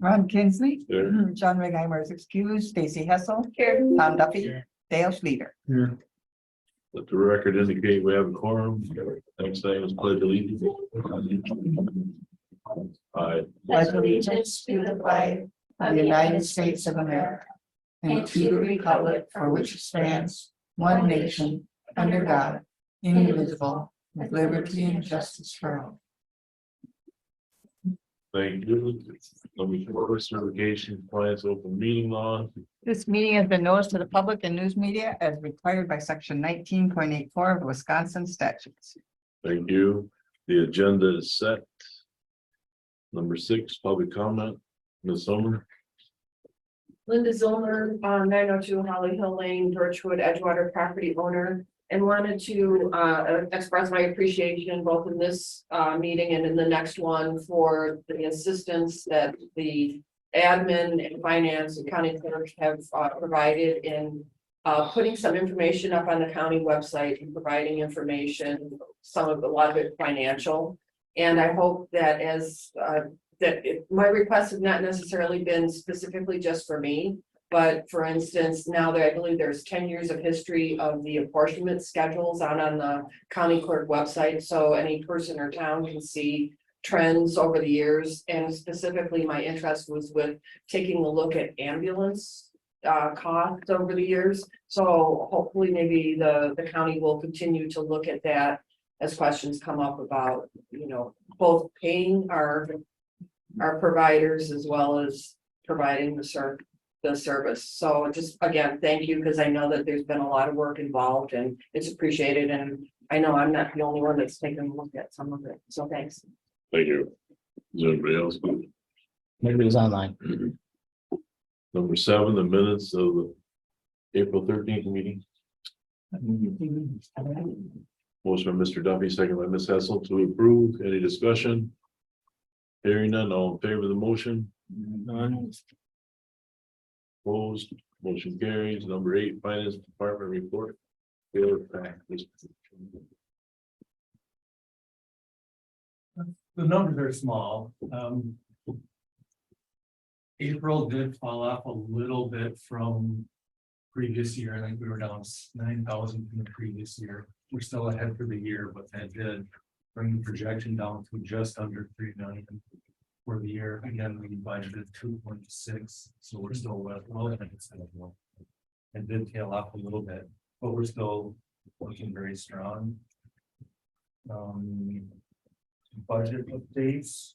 Ron Kinsley. Here. John Righeimer is excused. Stacy Hessel. Here. Tom Duffy. Here. Dale Schleter. Here. Let the record indicate we have a quorum. Next thing is pledge allegiance. I Pledge allegiance to the flag Of the United States of America. And to the republic for which it stands, one nation, under God, indivisible, with liberty and justice for all. thank you. Number 4, certification compliance open meeting law. This meeting has been noticed to the public and news media as required by section 19.84 of Wisconsin statutes. Thank you. The agenda is set. Number 6, public comment. Ms. Sommer. Linda Zollner, 902 Holly Hill Lane, Birchwood, Edgewater property owner, and wanted to express my appreciation both in this meeting and in the next one for the assistance that the admin and finance and county clerk have provided in putting some information up on the county website and providing information, a lot of it financial. And I hope that my requests have not necessarily been specifically just for me, but for instance, now that I believe there's 10 years of history of the apportionment schedules out on the county clerk website. So any person or town can see trends over the years. And specifically, my interest was with taking a look at ambulance costs over the years. So hopefully maybe the county will continue to look at that as questions come up about, both paying our providers as well as providing the service. So just again, thank you, because I know that there's been a lot of work involved and it's appreciated. And I know I'm not the only one that's taken a look at some of it. So thanks. Thank you. Is there anybody else? Maybe it was online. Number 7, the minutes of the April 13th meeting. Motion by Mr. Duffy, second by Ms. Hessel to approve. Any discussion? Hearing none, all in favor of the motion? None. Opposed, motion carries. Number 8, finance department report. Taylor Pack. The numbers are small. April did fall off a little bit from previous year. I think we were down 9,000 from the previous year. We're still ahead for the year, but that did bring the projection down to just under 3 million for the year. Again, we budgeted 2.6, so we're still well ahead of schedule. It did tail off a little bit, but we're still looking very strong. Budget updates.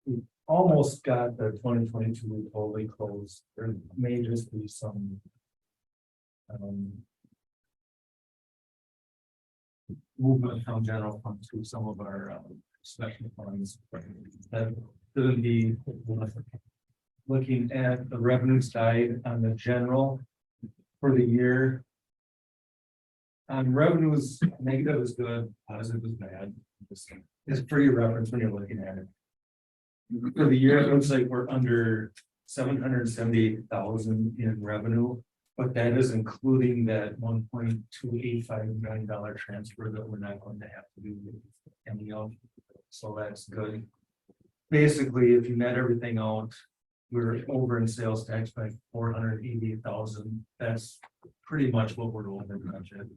We almost got the 2022 totally closed. There may just be some movement from general fund to some of our special funds. That could be looking at the revenue side on the general for the year. Revenues, negative is good, positive is bad. It's pretty reference when you're looking at it. For the year, it looks like we're under 778,000 in revenue, but that is including that $1.285 million transfer that we're not going to have to do any of. So that's good. Basically, if you net everything out, we're over in sales tax by 488,000. That's pretty much what we're over budget,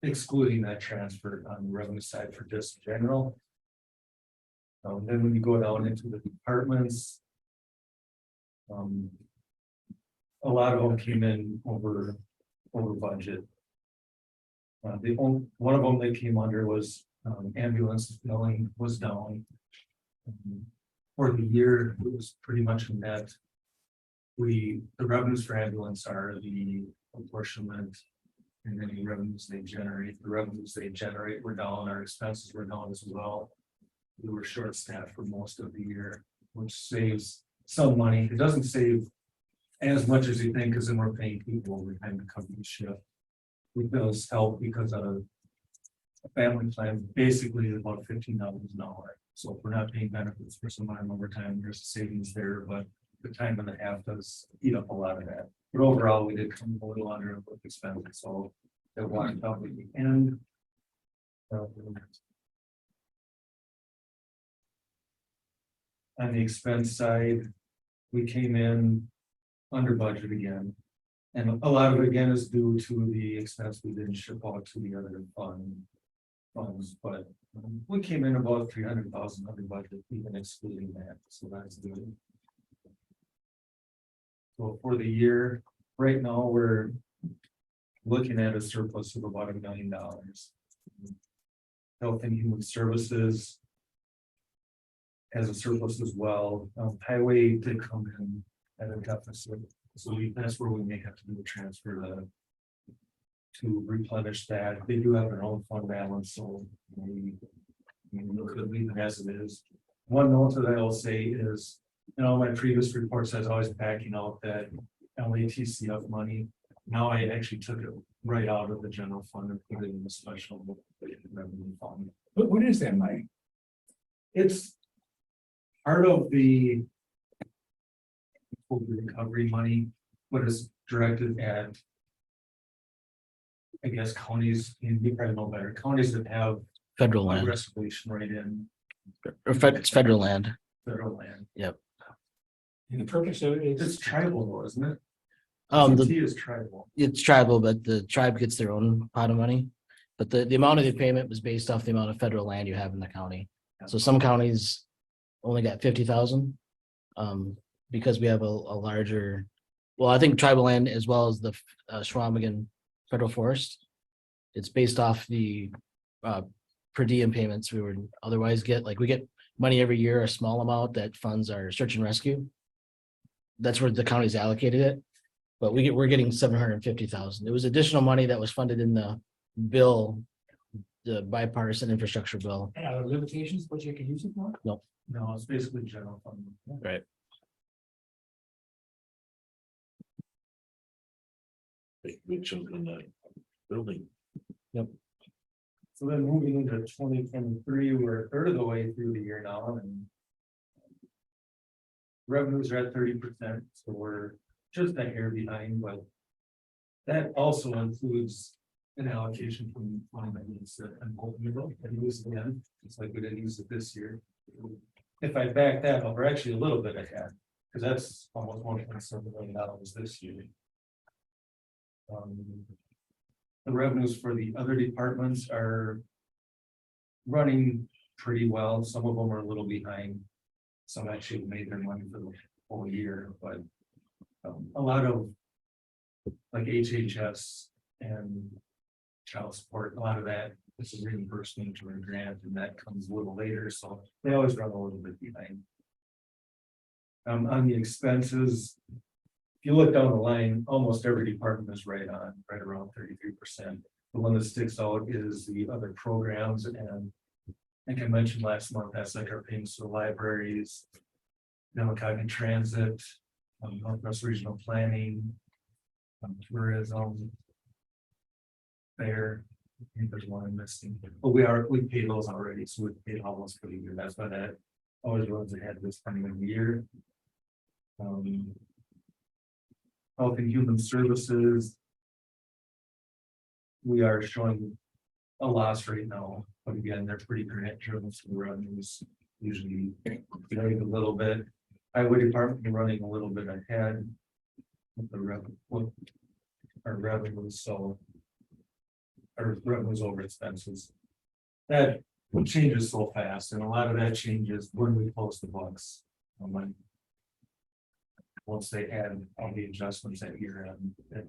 excluding that transfer on the revenue side for just general. Then when you go down into the departments, a lot of them came in over budget. One of them they came under was ambulance billing was down. For the year, it was pretty much a net. The revenues for ambulance are the apportionment and any revenues they generate. The revenues they generate were down, our expenses were down as well. We were short staffed for most of the year, which saves some money. It doesn't save as much as you think, because then we're paying people overtime to cover the shift. It does help because of a family plan, basically about $15 an hour. So if we're not paying benefits for some overtime, there's a savings there, but the time and a half does eat up a lot of that. But overall, we did come a little under with expenses, so that walked out at the end. On the expense side, we came in under budget again. And a lot of it again is due to the expense we didn't ship out to the other funds, but we came in about 300,000 under budget, even excluding that, so that's good. So for the year, right now, we're looking at a surplus of about $1 million. Health and Human Services has a surplus as well. Highway did come in at a deficit, so that's where we may have to do a transfer to replenish that. They do have their own fund balance, so we could leave it as it is. One note that I will say is, my previous reports, I was always backing out that LATCF money. Now I actually took it right out of the general fund and put it in the special revenue fund. What is that money? It's part of the recovery money, but it's directed at, I guess, counties, and you probably know better, counties that have Federal a land, reservation right in it's federal land. federal land. And the purpose of it It's is. tribal though, isn't it? The CT is tribal. It's tribal, but the tribe gets their own pot of money. But the amount of the payment was based off the amount of federal land you have in the county. So some counties only got 50,000. Because we have a larger, well, I think tribal land as well as the Schwamigan Federal Forest. It's based off the per diem payments we would otherwise get. Like we get money every year, a small amount that funds our search and rescue. That's where the county's allocated it. But we're getting 750,000. It was additional money that was funded in the bill, the bipartisan infrastructure bill. And are there limitations what you can use it for? No, it's basically general fund. Right. Big chunk in that building. So then moving into 2023, we're a third of the way through the year now, and revenues are at 30%, so we're just a hair behind, but that also includes an allocation from fund maintenance that I'm hoping we don't use again. It's like we didn't use it this year. If I back that up, we're actually a little bit ahead, because that's almost $1.7 million this year. The revenues for the other departments are running pretty well. Some of them are a little behind. Some actually made their money for the whole year, but a lot of like HHS and child support, a lot of that is a reimbursement or a grant, and that comes a little later, so they always run a little bit behind. On the expenses, if you look down the line, almost every department is right around 33%. The one that sticks out is the other programs, and I think I mentioned last month, that's like our payments to the libraries, Democratic Transit, Northwest Regional Planning, tourism, fair. I think there's one I'm missing, but we paid those already, so we paid almost for the year. That's why that always runs ahead of this time of the year. Health and Human Services. We are showing a loss right now, but again, they're pretty grant driven, so the revenues usually vary a little bit. Highway Department running a little bit ahead with our revenues, so our revenues over expenses. That changes so fast, and a lot of that changes when we post the books. Once they add all the adjustments at year end, it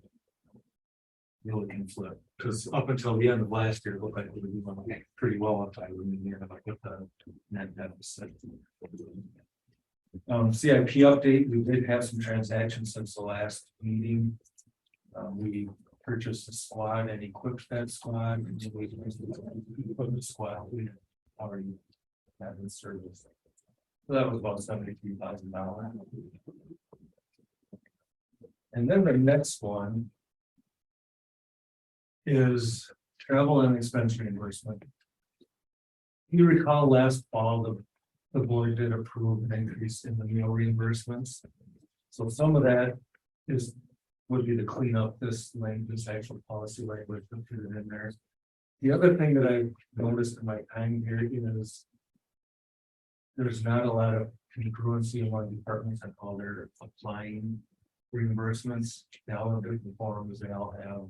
really can flip. Because up until the end of last year, it looked like we were doing pretty well up time in the year, like with the net deficit. CIP update, we did have some transactions since the last meeting. We purchased a squad and equipped that squad, and we equipped the squad we already had in service. So that was about $73,000. And then the next one is travel and expense reimbursement. You recall last fall, the board did approve an increase in the meal reimbursements. So some of that would be to clean up this actual policy language and put it in there. The other thing that I noticed in my time here is there's not a lot of congruency among departments and how they're applying reimbursements. They all have different forms, they all have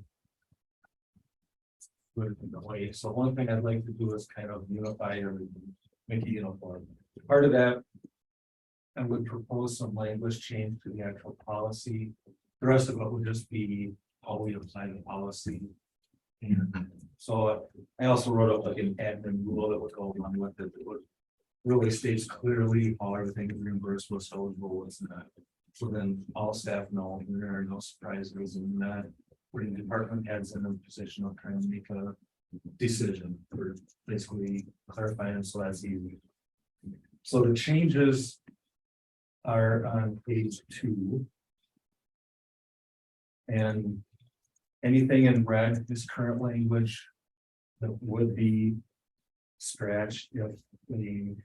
good in the way. So one thing I'd like to do is kind of unify everything, make it uniform. Part of that, I would propose some language change to the actual policy. The rest of it would just be how we apply the policy. And so I also wrote up like an admin rule that would go along with it. That would really states clearly how everything is reimbursed, what's eligible, what's not. So then all staff know there are no surprises and not putting department heads in a position of trying to make a decision or basically clarifying so that's easy. So the changes are on page 2. And anything in red is current language that would be scratched if the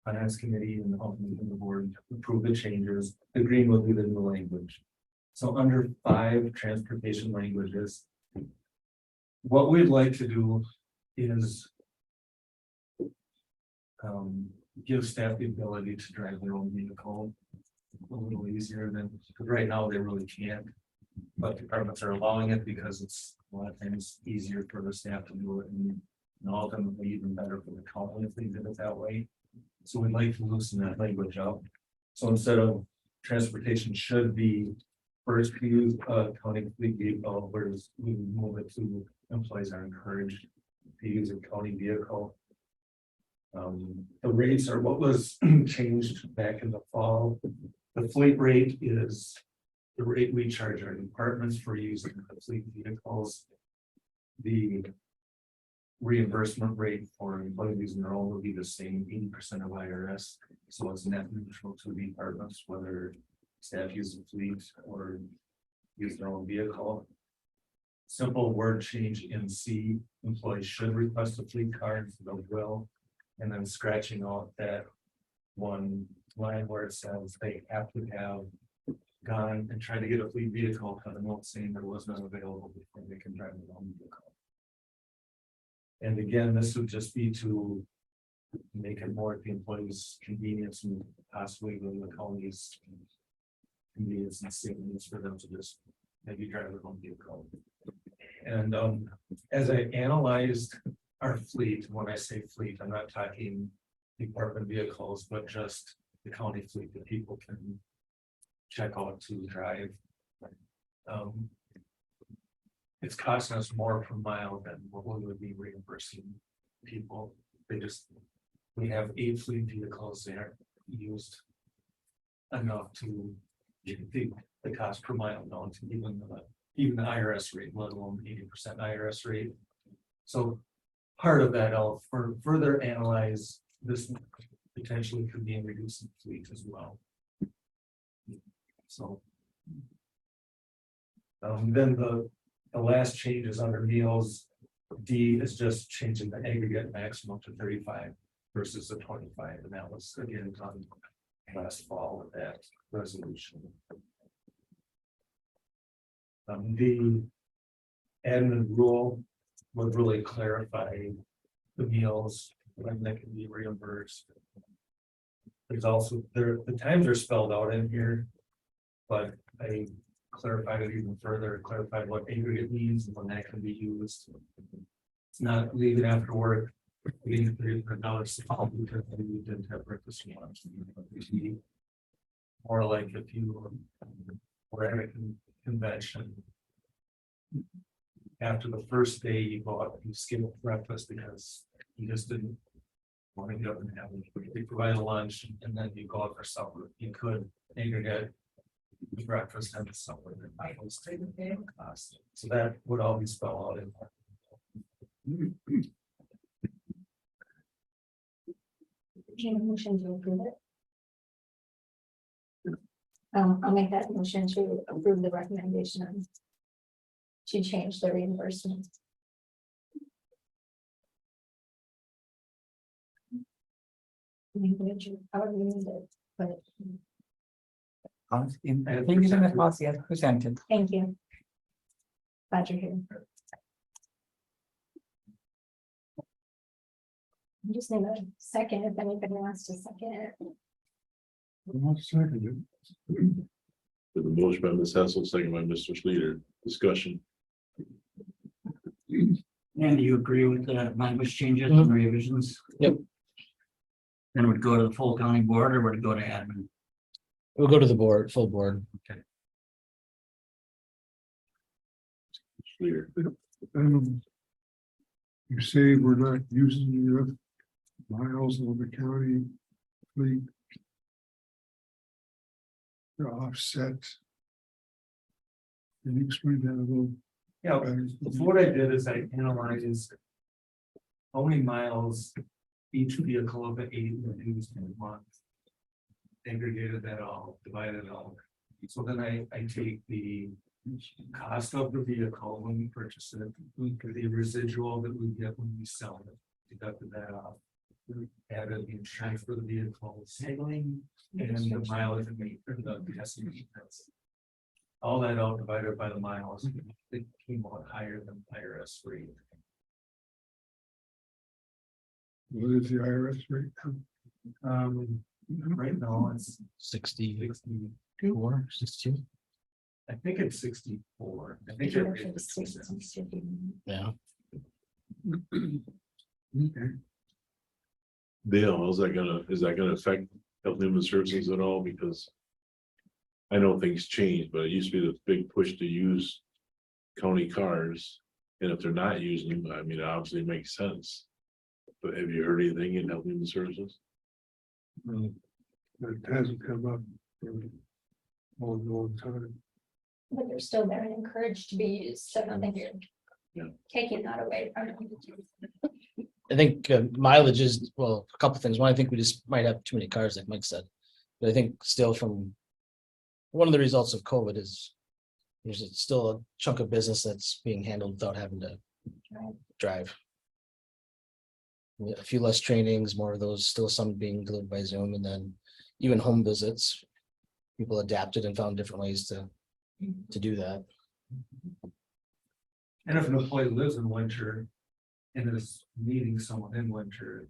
finance committee and the board approve the changes. The green will be the new language. So under 5 transportation languages, what we'd like to do is give staff the ability to drive their own vehicle a little easier than, because right now they really can't. But departments are allowing it because it's a lot of times easier for the staff to do it and ultimately even better for the county if they did it that way. So we'd like to loosen that language up. So instead of transportation should be first to use a county fleet vehicle, whereas we move it to employees are encouraged to use a county vehicle. The rates are what was changed back in the fall. The fleet rate is the rate we charge our departments for using the fleet vehicles. The reimbursement rate for employees using their own will be the same, 80% of IRS. So it's net neutral to the departments, whether staff use the fleet or use their own vehicle. Simple word change in C, employees should request a fleet card, so they will. And then scratching out that one line where it says they have to have gone and tried to get a fleet vehicle, kind of note saying there was none available before they can drive their own vehicle. And again, this would just be to make it more at the employees' convenience and possibly the county's convenience and savings for them to just maybe drive their own vehicle. And as I analyzed our fleet, when I say fleet, I'm not talking department vehicles, but just the county fleet that people can check out to drive. It's costing us more per mile than what we would be reimbursing people. We have 8 fleet vehicles there used enough to get the cost per mile down to even the IRS rate, let alone 80% IRS rate. So part of that, I'll further analyze this potentially could be in reducing fleet as well. So then the last change is under meals. D is just changing the aggregate maximum to 35 versus the 25, and that was again done last fall with that resolution. The admin rule would really clarify the meals when they can be reimbursed. There's also the times are spelled out in here, but I clarified it even further, clarified what aggregate means and when that can be used. It's not leaving after work, leaving $300 because we didn't have breakfast and lunch. More like if you were at a convention, after the first day you go out, you skip breakfast because you just didn't want to get up and have it. They provide a lunch and then you go out for supper. You could aggregate breakfast and supper. So that would all be spelled out in there. Motion to approve it. I'll make that motion to approve the recommendation to change the reimbursement. However you need it, but I think it's in the policy as presented. thank you. Glad you're here. I just need a second if anybody wants to second it. With a motion by Ms. Hessel, second by Mr. Schleter, discussion. And do you agree with the language changes and revisions? Yep. Then it would go to the full county board or would it go to admin? We'll go to the board, full board. Schleter. You say we're not using enough miles on the county fleet to offset. Can you explain that a little? Yeah, better? so what I did is I analyzed how many miles each vehicle of the 8 would use in a month. Aggregated that all, divided it all. So then I take the cost of the vehicle when we purchase it, the residual that we get when we sell it, deducted that off. Added the insurance for the vehicle, and the mileage and the estimate. All that out divided by the miles, it came out higher than IRS rate. What is the IRS rate? Right now it's 64, 62. 62. I think it's 64. I think Sure, it for the is state, 60. it should be- Yeah. Okay. Dale, is that gonna affect Health and Human Services at all? Because I know things changed, but it used to be this big push to use county cars. And if they're not using them, I mean, it obviously makes sense. But have you heard anything in Health and Human Services? It hasn't come up for a long time. But they're still there and encouraged to be used, so I don't think Yeah. you're taking that away from them. I think mileage is, well, a couple things. One, I think we just might have too many cars, like Mike said. But I think still from one of the results of COVID is there's still a chunk of business that's being handled without having to drive. A few less trainings, more of those, still some being delivered by Zoom, and then even home visits. People adapted and found different ways to do that. And if an employee lives in winter and is meeting someone in winter,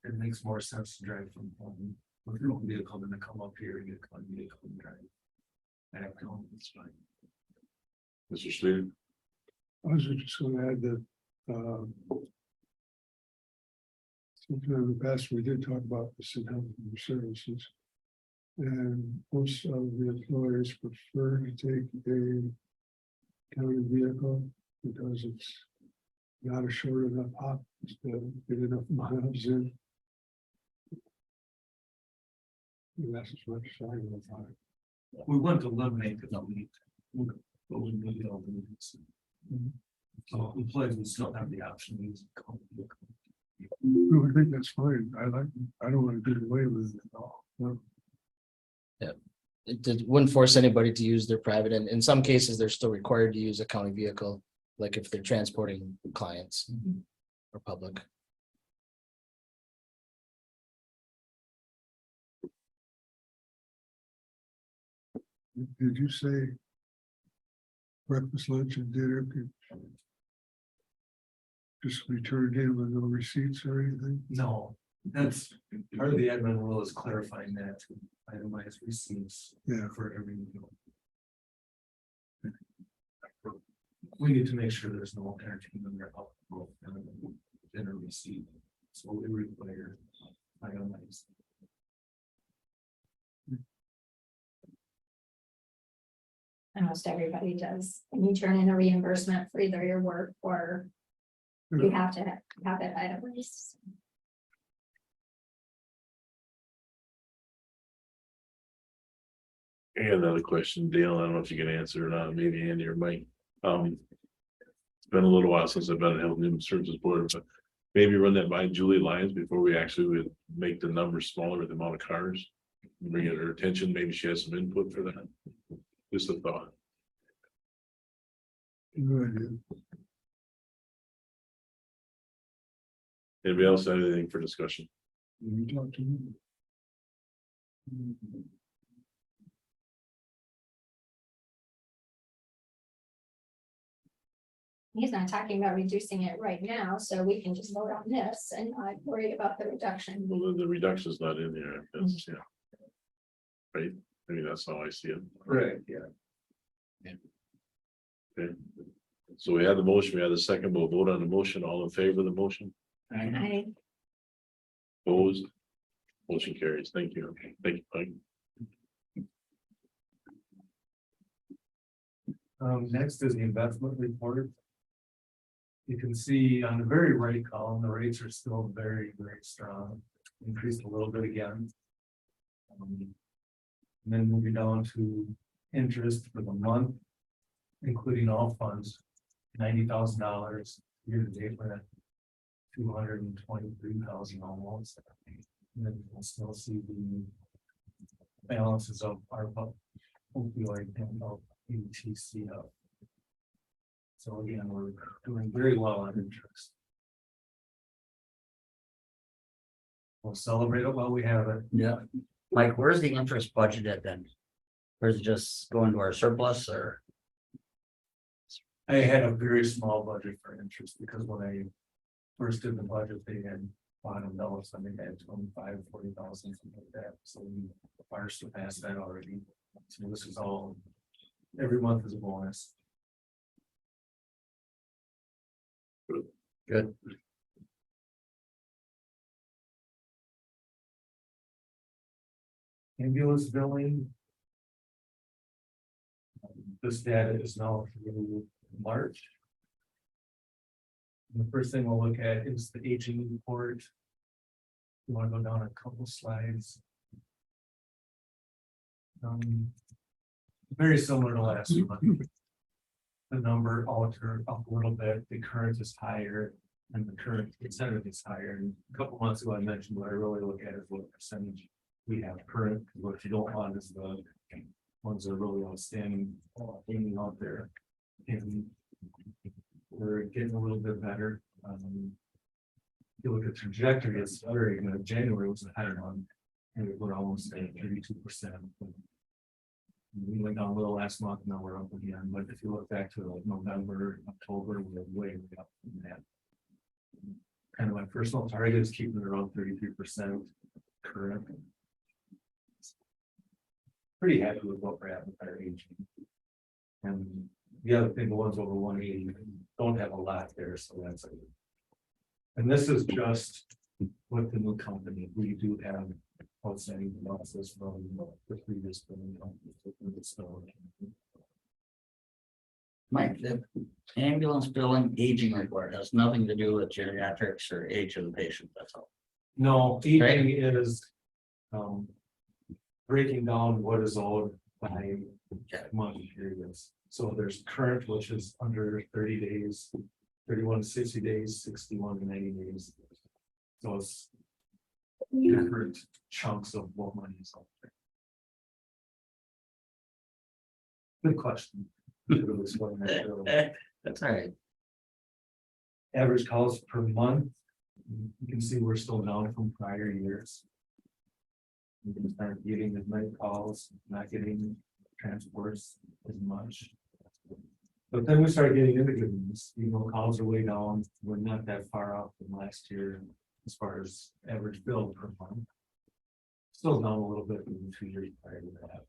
it makes more sense to drive from home with your own vehicle than to come up here and get a vehicle and drive. Back home, it's fine. Mr. Schleter? I was just gonna add that, sometime in the past, we did talk about this in Health and Human Services. And most of the employers prefer to take a county vehicle because it's not a short enough hop to get enough miles in. And that's as much as I know about it. We wouldn't eliminate the fleet, but we need to eliminate it. So employees would still have the option to use a company vehicle. No, I think that's fine. I don't want to do away with it at all. No. It wouldn't force anybody to use their private, and in some cases, they're still required to use a county vehicle, like if they're transporting clients or public. Did you say breakfast, lunch and dinner could just be turned in with no receipts or anything? No, that's part of the admin rule is clarifying that to itemize receipts Yeah. for every meal. We need to make sure there's no entertainment or alcohol and dinner receipt, so we require itemized. Almost everybody does, and you turn in a reimbursement for either your work or you have to have it itemized. I got another question, Dale. I don't know if you can answer or not, maybe Andy or Mike. It's been a little while since I've been on Health and Human Services Board, but maybe run that by Julie Lyons before we actually would make the numbers smaller with the amount of cars. Bring it to her attention, maybe she has some input for that. Just a thought. No idea. Anybody else have anything for discussion? You talk to me. He's not talking about reducing it right now, so we can just vote on this and not worry about the reduction. Well, the reduction's not in there. That's, yeah. right? I mean, that's how I see it. Correct, yeah. Okay. So we had the motion, we had the second, we'll vote on the motion, all in favor of the motion, I, opposed? Motion carries, thank you, thank you, Mike. Next is the investment report. You can see on the very right column, the rates are still very, very strong, increased a little bit again. And then moving down to interest for the month, including all funds, $90,000 year to date, we're at 223,000 almost. And then we'll still see the balances of our opioid and ETC up. So again, we're doing very well on interest. We'll celebrate it while we have it. Yeah. Mike, where's the interest budgeted then? Or is it just going to our surplus or? I had a very small budget for interest because when I first did the budget, they had bottomed out, so I think I had 40,000, something like that. So we far surpassed that already. So this is all, every month is a bonus. Good. Ambulance billing. This data is now through March. The first thing we'll look at is the aging report. You want to go down a couple slides. Very similar to last month. The number altered up a little bit, the current is higher, and the current incentive is higher. And a couple months ago, I mentioned what I really look at is what percentage we have current, because what you don't want is the ones that are really outstanding, hanging out there. And we're getting a little bit better. If you look at trajectory, it's very good. January was a higher one, and we're almost at 32%. We went down a little last month, now we're up again, but if you look back to like November, October, we're way up from that. Kind of my personal target is keeping it around 33% current. Pretty happy with what we're at with our aging. And the other thing, the ones over 180 don't have a lot there, so that's it. And this is just with the new company, we do have outstanding balances from the previous billing company. Mike, the ambulance billing aging report has nothing to do with geriatrics or age of the patient, that's all. No, aging is breaking down what is owed by month periods. So there's current, which is under 30 days, 31 to 60 days, 61 to 90 days. So it's different chunks of what money is out there. Good question. That's all right. Average calls per month. You can see we're still down from prior years. We can start getting as many calls, not getting transports as much. But then we start getting into good news, calls are way down. We're not that far off from last year as far as average bill per month. Still down a little bit from the 2 years prior to that.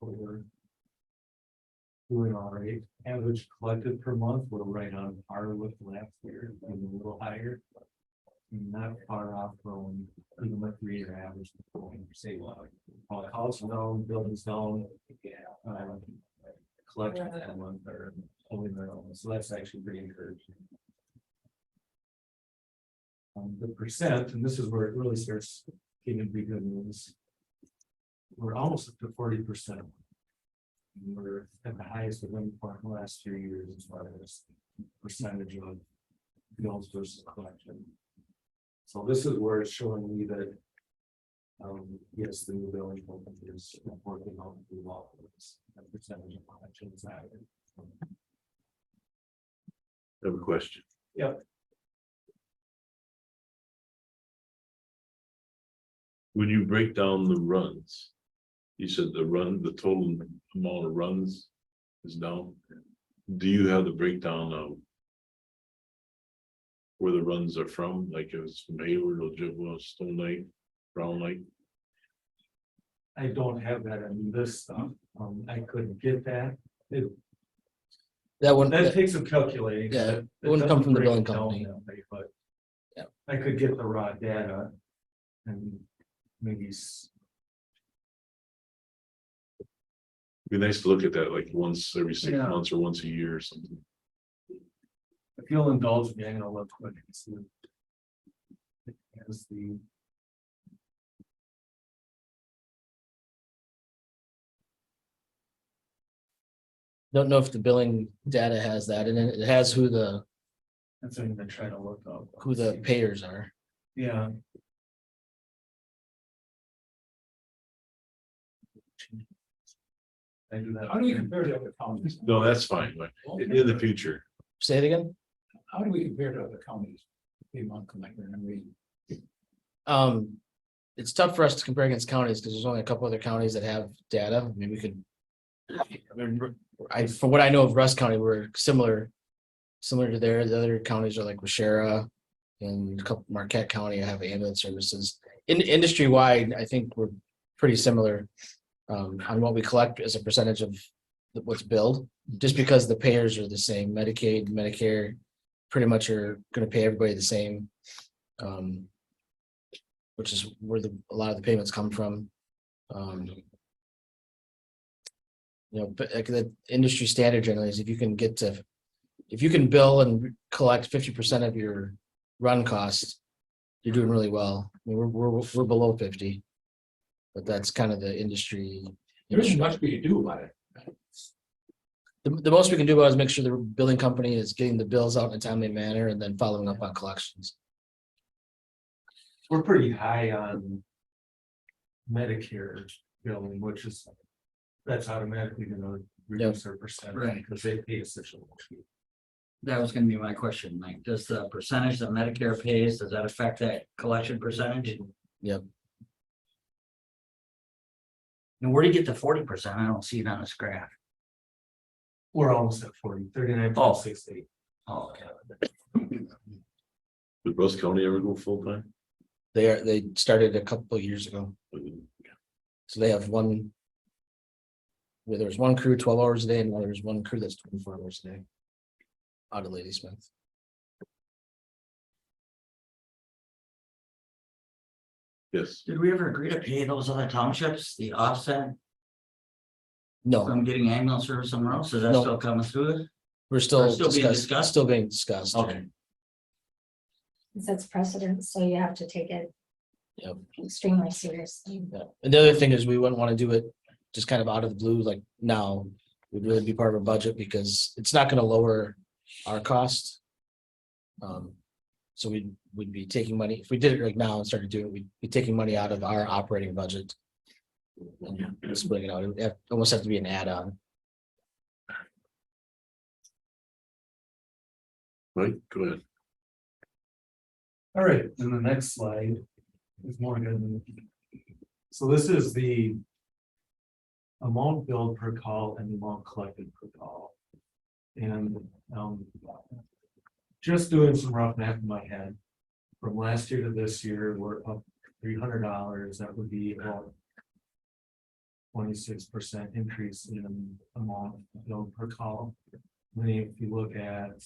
But we're doing all right. Average collected per month, we're right on par with last year, maybe a little higher. Not far off from even the 3-year average. Say, all calls down, buildings down. Collection that month are only their own, so that's actually pretty encouraging. The percent, and this is where it really starts getting to be good news. We're almost up to 40%. We're at the highest of any point in the last 3 years as far as percentage of bills versus collection. So this is where it's showing me that yes, the new billing company is working on the law. That percentage of collections higher. I have a question. Yep. When you break down the runs, you said the total amount of runs is down. Do you have the breakdown of where the runs are from? Like it was from Hayward, Ojibwa, Stone Lake, Brown Lake? I don't have that in this stuff. I couldn't get that. That one, That takes some calculating. Yeah, It it wouldn't come from the doesn't break billing it down company. that way, But. Yeah. I could get the raw data. And maybe. Be nice to look at that like once every 6 Yeah. months or once a year or something. If you'll indulge me, I'm gonna look quick and see. As the. don't know if the billing data has that, and it has who the That's what I'm gonna try to look up. payers are. Yeah. I do that. How do we compare to other counties? No, that's fine, but in the future, Say it again. How do we compare to other counties? The amount collector and we, It's tough for us to compare against counties because there's only a couple other counties that have data. I mean, we could. From what I know of Russ County, we're similar to there. The other counties are like Washera and a couple Marquette County have ambulance services. Industry wide, I think we're pretty similar on what we collect as a percentage of what's billed, just because the payers are the same. Medicaid, Medicare, pretty much are going to pay everybody the same, which is where a lot of the payments come from. But like the industry standard generally is if you can bill and collect 50% of your run costs, you're doing really well. I mean, we're below 50, but that's kind of the industry. there isn't much we can do about it. The most we can do about it is make sure the billing company is getting the bills out in a timely manner and then following up on collections. We're pretty high on. Medicare billing, which is. That's automatically gonna reduce their percentage Right. because they pay us such a low fee. That was gonna be my question, Mike. Does the percentage that Medicare pays, does that affect that collection percentage? Yep. And where do you get the 40%? I don't see it on this graph. We're almost at 39.68. Oh, okay. did Russ County ever go full time? They started a couple of years ago. So they have one. Where there's one crew 12 hours a day, and there's one crew that's 24 hours a day. Out of Ladysmith. Yes, Did we ever agree to pay those other townships the offset No, from getting ambulance service somewhere else? Is that No. still coming through? we're still Or still being discussing, discussed? still being discussed. Okay. It sets precedence, so you have to take it Yep. extremely seriously. Yeah. And the other thing is we wouldn't want to do it just kind of out of the blue, like now. Would really be part of our budget because it's not going to lower our cost. So we'd be taking money, if we did it right now and started doing it, we'd be taking money out of our operating budget. And splitting it out. It would almost have to be an add-on. Mike, go ahead. All right, and the next slide is more good. So this is the. Amount billed per call and the amount collected per call. And just doing some rough math in my head. From last year to this year, we're up $300. That would be about 26% increase in amount billed per call. Then if you look at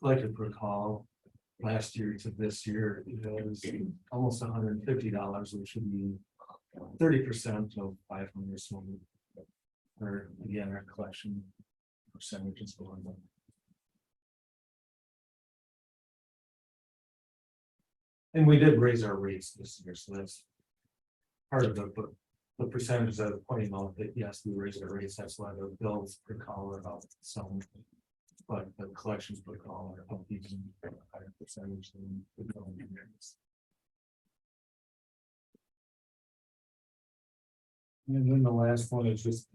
collected per call, last year to this year, it was almost $150, which would be 30% of 500. So, or again, our collection percentage is going up. And we did raise our rates this year, so that's part of the percentage that are pointing out that yes, we raised our rates. That's why the bills per call are up some, but the collections per call are up even a higher percentage than the billing rates. And then the last one is just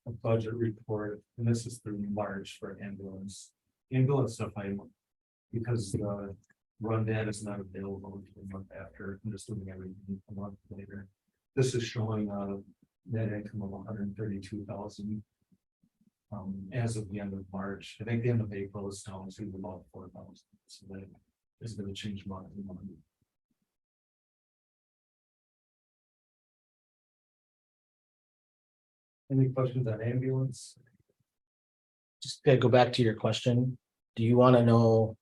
a budget report, and this is through March for ambulance. Ambulance stuff, because the run data is not available until a month after, I'm just doing everything a month later. This is showing a net income of 132,000. As of the end of March, I think the end of April is down to about 4,000, so that is going to change month to month. Any questions on ambulance? Just to go back to your question, do you want to know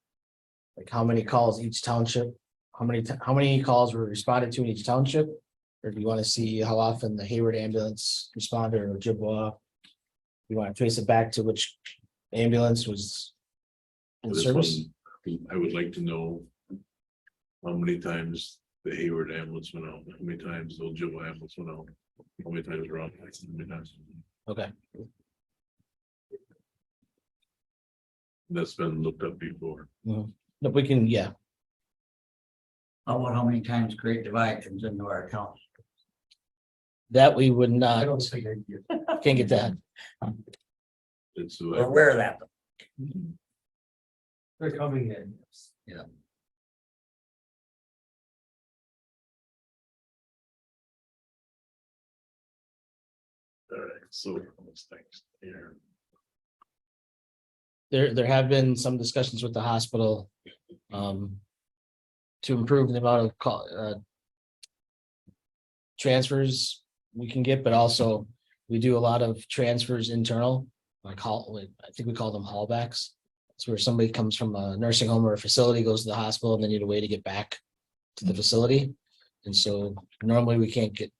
like how many calls each township, how many calls were responded to in each township? Or do you want to see how often the Hayward ambulance responded or Ojibwa? You want to trace it back to which ambulance was in This service? one, I would like to know how many times the Hayward ambulance went out, how many times the Ojibwa ambulance went out, how many times around, how many times. Okay, That's been looked up before. no, we can, yeah, How about how many times Great Divide comes into our account? that we would I not, don't think I get. can't get that. It's We're aware of that. They're coming in. all right, so what's next here? There have been some discussions with the hospital. To improve the amount of transfers we can get, but also we do a lot of transfers internal, like I think we call them haulbacks. It's where somebody comes from a nursing home or a facility, goes to the hospital, and they need a way to get back to the facility. And so normally we can't get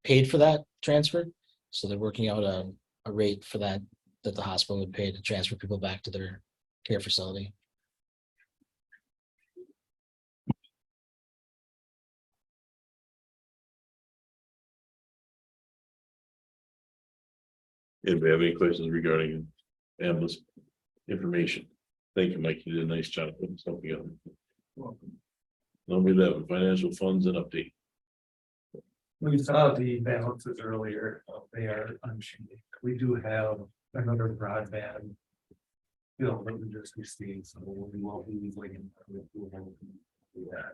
paid for that transfer. So they're working out a rate for that the hospital would pay to transfer people back to their care facility. If we have any questions regarding ambulance information, thank you, Mike, you did a nice job putting stuff together. Number 11, financial funds and update. We saw the balances earlier, they are unchanged. We do have another broadband bill that we just received, so we will be waiting for approval to do that.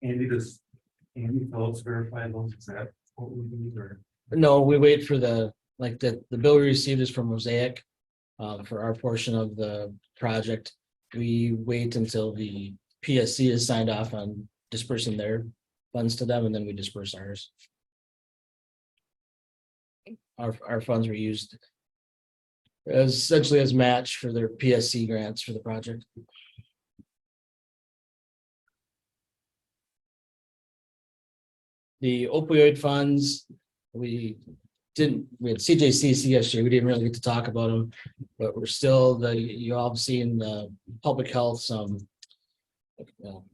Andy Phillips verify those, is that what we need, or? No, we wait for the bill we received is from Mosaic. For our portion of the project, we wait until the PSC is signed off on dispersing their funds to them, and then we disperse ours. Our funds were used as essentially as match for their PSC grants for the project. The opioid funds, we had CJCC yesterday, we didn't really get to talk about them, but we're still, you all have seen the public health, some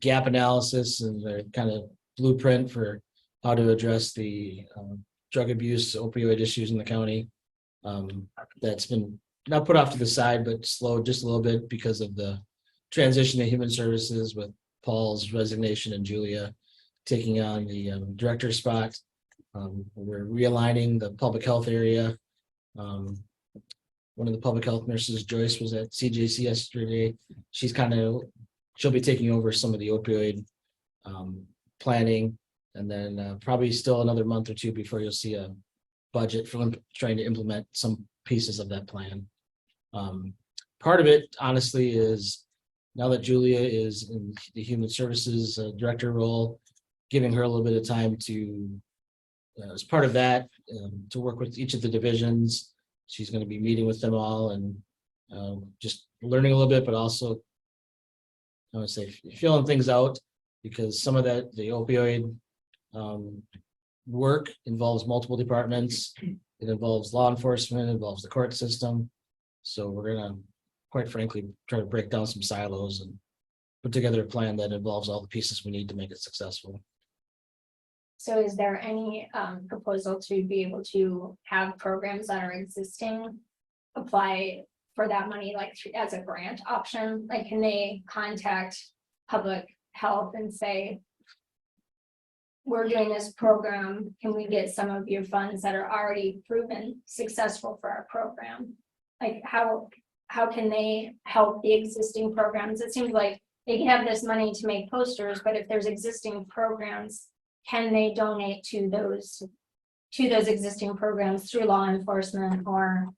gap analysis and the kind of blueprint for how to address the drug abuse opioid issues in the county. That's been not put off to the side, but slowed just a little bit because of the transition to human services with Paul's resignation and Julia taking on the director spot. We're realigning the public health area. One of the public health nurses, Joyce, was at CJC yesterday. She'll be taking over some of the opioid planning, and then probably still another month or two before you'll see a budget for trying to implement some pieces of that plan. Part of it, honestly, is now that Julia is in the human services director role, giving her a little bit of time to, as part of that, to work with each of the divisions. She's going to be meeting with them all and just learning a little bit, but also, I would say, feeling things out, because some of that, the opioid work involves multiple departments. It involves law enforcement, it involves the court system. So we're going to, quite frankly, try to break down some silos and put together a plan that involves all the pieces we need to make it successful. So is there any proposal to be able to have programs that are existing apply for that money, like as a grant option? Like, can they contact public health and say, we're doing this program, can we get some of your funds that are already proven successful for our program? Like, how can they help the existing programs? It seems like they can have this money to make posters, but if there's existing programs, can they donate to those existing programs through law enforcement or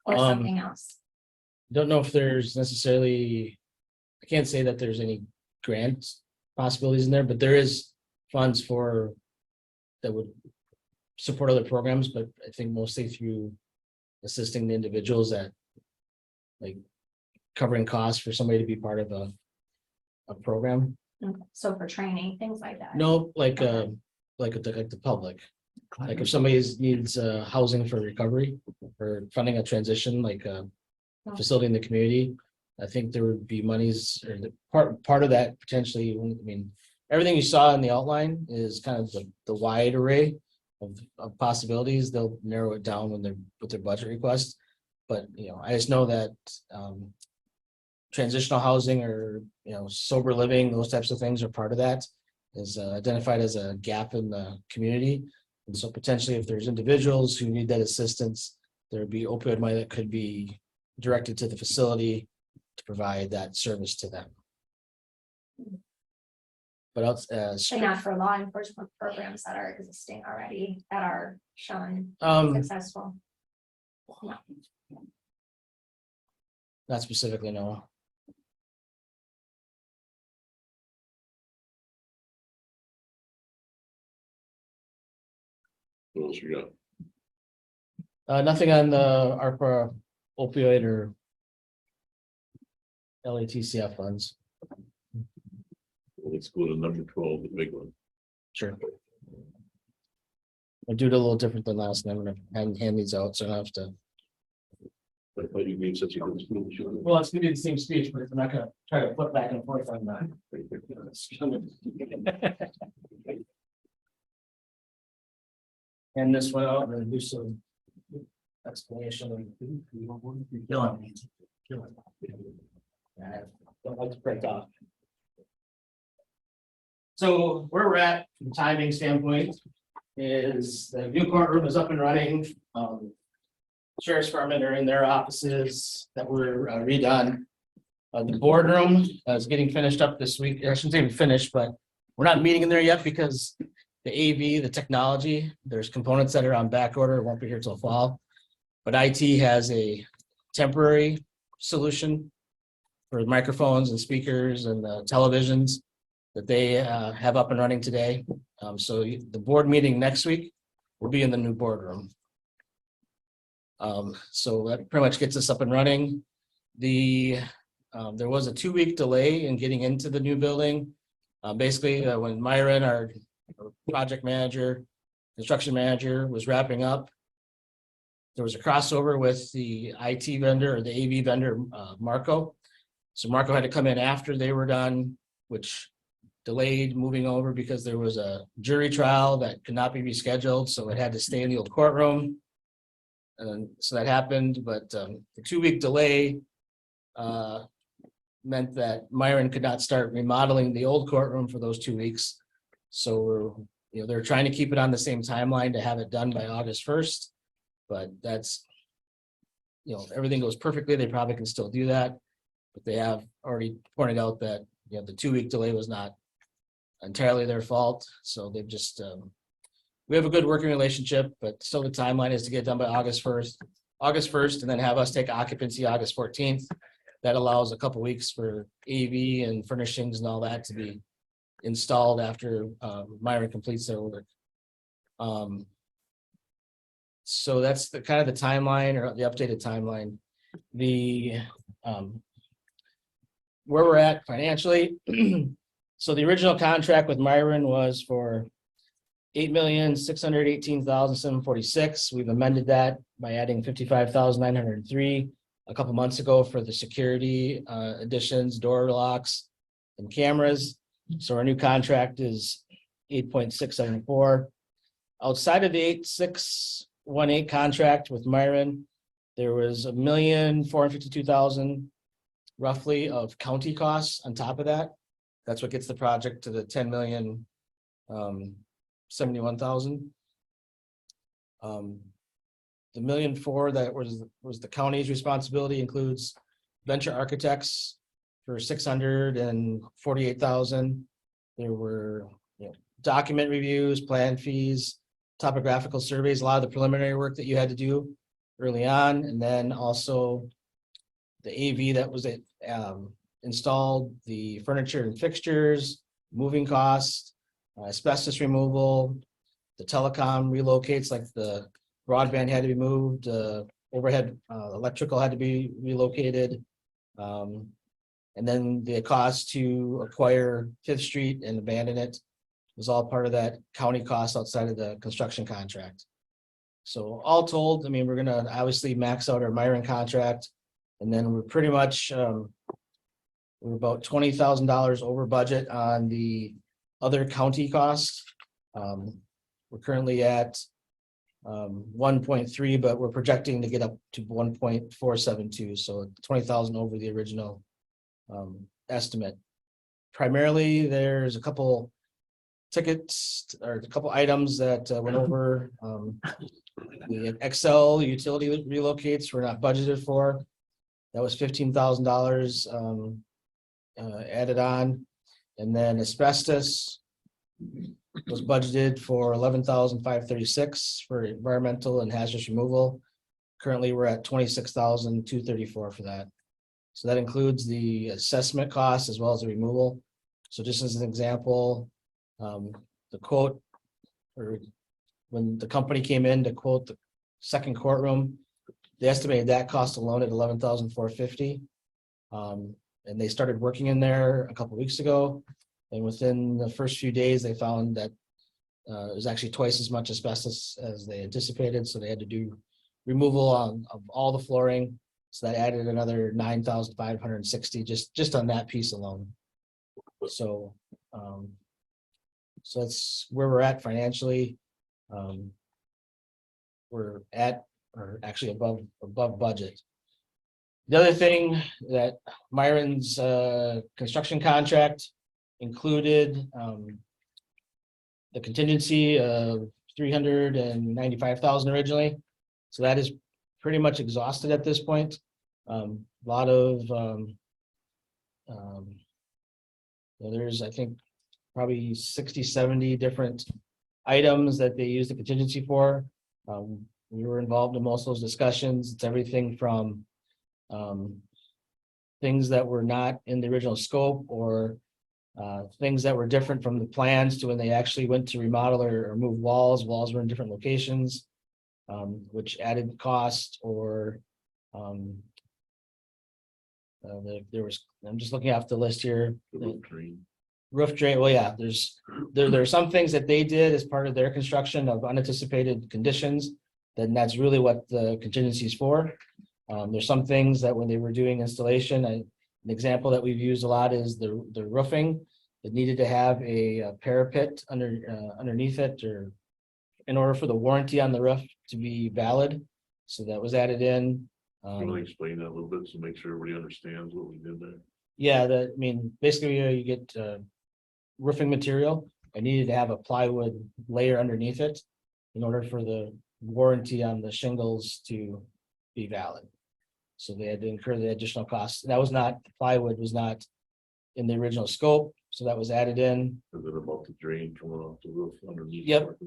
something else? Don't know if there's necessarily, I can't say that there's any grant possibilities in there, but there is funds that would support other programs, but I think mostly through assisting the individuals that like covering costs for somebody to be part of a program. So for training, things like that. No, like the public. Like if somebody needs housing for recovery or funding a transition, like a facility in the community, I think there would be monies or the part of that potentially, I mean, everything you saw in the outline is kind of the wide array of possibilities. They'll narrow it down when they're with their budget request. But, you know, I just know that transitional housing or, you know, sober living, those types of things are part of that, is identified as a gap in the community. And so potentially if there's individuals who need that assistance, there'd be opioid money that could be directed to the facility to provide that service to them. But else, And not for law enforcement programs that are existing already, that are shown successful. No. not specifically, no. What else you got? Nothing on the ARPA opioid or LATCF funds. Let's go to number 12, the big one. Sure. I do it a little different than last time. I'm gonna hand these out, so I don't have to. I thought you gave such a good speech. Well, it's gonna be the same speech, but I'm not gonna try to flip back and forth on that. And this one out and do some explanation. Killing me. I don't like to print off. So where we're at from a timing standpoint is the new courtroom is up and running. Sheriff's Department are in their offices that were redone. The boardroom is getting finished up this week. I shouldn't say finished, but we're not meeting in there yet because the AV, the technology, there's components that are on back order, won't be here till fall. But IT has a temporary solution for microphones and speakers and televisions that they have up and running today. So the board meeting next week will be in the new boardroom. So that pretty much gets us up and running. There was a 2-week delay in getting into the new building. Basically, when Myron, our project manager, construction manager, was wrapping up, there was a crossover with the IT vendor or the AV vendor, Marco. So Marco had to come in after they were done, which delayed moving over because there was a jury trial that could not be rescheduled, so it had to stay in the old courtroom. And so that happened, but the 2-week delay meant that Myron could not start remodeling the old courtroom for those 2 weeks. So they're trying to keep it on the same timeline to have it done by August 1st. But that's, everything goes perfectly, they probably can still do that. But they have already pointed out that, the 2-week delay was not entirely their fault. So they've just, we have a good working relationship, but still the timeline is to get done by August 1st, and then have us take occupancy August 14th. That allows a couple weeks for AV and furnishings and all that to be installed after Myron completes their work. So that's the kind of the timeline, or the updated timeline. Where we're at financially. So the original contract with Myron was for $8,618,746. We've amended that by adding $55,903 a couple months ago for the security additions, door locks, and cameras. So our new contract is 8.674. Outside of the 8618 contract with Myron, there was $1,452,000 roughly of county costs on top of that. That's what gets the project to the $10,071,000. The $1.4 million that was the county's responsibility includes venture architects for $648,000. There were document reviews, plan fees, topographical surveys, a lot of the preliminary work that you had to do early on, and then also the AV that was installed, the furniture and fixtures, moving costs, asbestos removal, the telecom relocates, like the broadband had to be moved, overhead, electrical had to be relocated. And then the cost to acquire Fifth Street and abandon it was all part of that county cost outside of the construction contract. So all told, I mean, we're gonna obviously max out our Myron contract, and then we're pretty much, we're about $20,000 over budget on the other county costs. We're currently at 1.3, but we're projecting to get up to 1.472, so 20,000 over the original estimate. Primarily, there's a couple tickets or a couple items that went over. The Excel utility relocates were not budgeted for. That was $15,000 added on. And then asbestos was budgeted for $11,536 for environmental and hazardous removal. Currently, we're at $26,234 for that. So that includes the assessment cost as well as the removal. So just as an example, the quote, or when the company came in to quote the second courtroom, they estimated that cost alone at $11,450. And they started working in there a couple weeks ago. And within the first few days, they found that it was actually twice as much asbestos as they anticipated. So they had to do removal of all the flooring. So that added another $9,560 just on that piece alone. So so that's where we're at financially. We're at, or actually above budget. The other thing that Myron's construction contract included the contingency of $395,000 originally. So that is pretty much exhausted at this point. A lot of there's, I think, probably 60-70 different items that they use the contingency for. We were involved in most of those discussions. It's everything from things that were not in the original scope, or things that were different from the plans to when they actually went to remodel or move walls. Walls were in different locations, which added cost, or there was, I'm just looking off the list here. Roof drain, well, yeah, there are some things that they did as part of their construction of unanticipated conditions. Then that's really what the contingency is for. There's some things that when they were doing installation, an example that we've used a lot is the roofing. It needed to have a parapet underneath it, or in order for the warranty on the roof to be valid. So that was added in. Can you explain that a little bit to make sure everybody understands what we did there? Yeah, I mean, basically you get roofing material. I needed to have a plywood layer underneath it in order for the warranty on the shingles to be valid. So they had to incur the additional costs. That was not, plywood was not in the original scope, so that was added in. Is it about the drain coming off the roof underneath? Yep.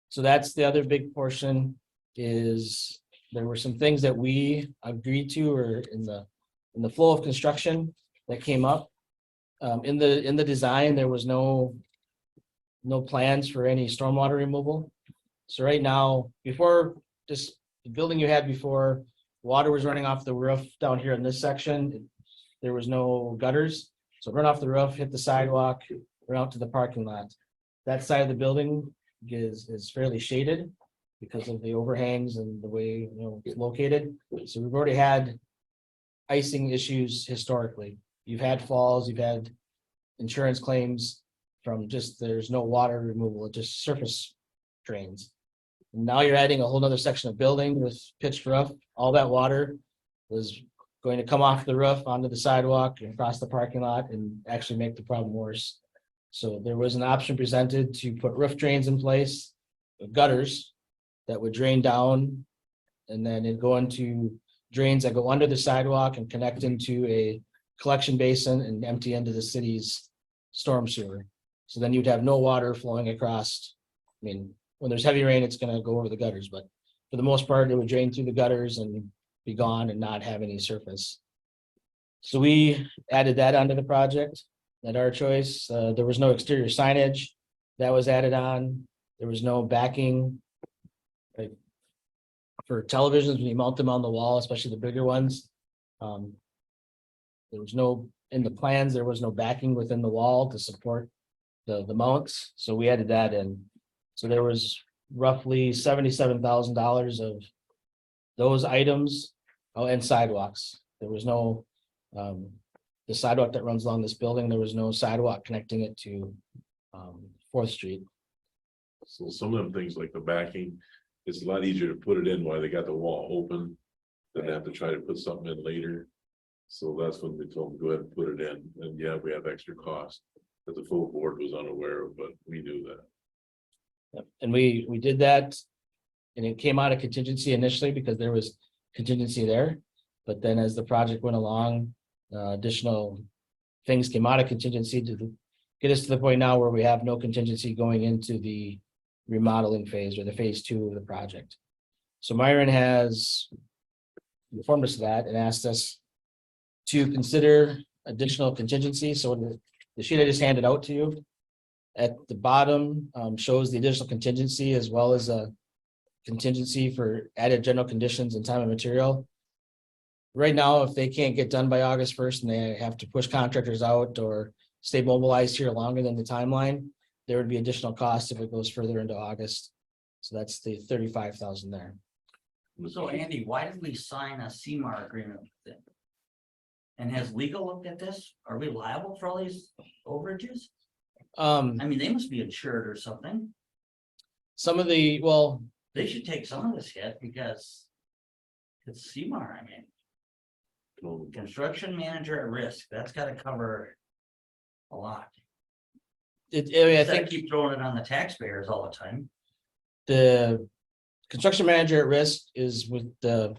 So that's the other big portion, is there were some things that we agreed to, or in the flow of construction that came up. In the design, there was no plans for any stormwater removal. So right now, before this, the building you had before, water was running off the roof down here in this section. There was no gutters. So it run off the roof, hit the sidewalk, run out to the parking lot. That side of the building is fairly shaded because of the overhangs and the way, it's located. So we've already had icing issues historically. You've had falls, you've had insurance claims from just, there's no water removal, it just surface drains. And now you're adding a whole nother section of building with pitched roof. All that water was going to come off the roof onto the sidewalk and across the parking lot and actually make the problem worse. So there was an option presented to put roof drains in place, gutters that would drain down, and then it'd go into drains that go under the sidewalk and connect into a collection basin and empty into the city's storm sewer. So then you'd have no water flowing across. I mean, when there's heavy rain, it's going to go over the gutters, but for the most part, it would drain through the gutters and be gone and not have any surface. So we added that onto the project at our choice. There was no exterior signage that was added on. There was no backing. Like, for televisions, when you mount them on the wall, especially the bigger ones. There was no, in the plans, there was no backing within the wall to support the mounts, so we added that in. So there was roughly $77,000 of those items. Oh, and sidewalks. There was no, the sidewalk that runs along this building, there was no sidewalk connecting it to Fourth Street. So some of them things like the backing, it's a lot easier to put it in while they got the wall open. Than have to try to put something in later. So that's when we told them, go ahead and put it in, and yeah, we have extra cost. That the full board was unaware of, but we knew that. Yep, and we did that. And it came out of contingency initially because there was contingency there. But then as the project went along, additional things came out of contingency to get us to the point now where we have no contingency going into the remodeling phase or the phase 2 of the project. So Myron has informed us of that and asked us to consider additional contingency. So the sheet I just handed out to you at the bottom shows the additional contingency as well as a contingency for added general conditions and time and material. Right now, if they can't get done by August 1st and they have to push contractors out or stay mobilized here longer than the timeline, there would be additional costs if it goes further into August. So that's the 35,000 there. So Andy, why did we sign a CMAR agreement with them? And has legal looked at this? Are we liable for all these overages? I mean, they must be insured or something. Some of the, well, They should take some of this hit because it's CMAR, I mean. Construction manager at risk, that's gotta cover a lot. I mean, I Instead of think keep throwing it on the taxpayers all the time. the construction manager at risk is with the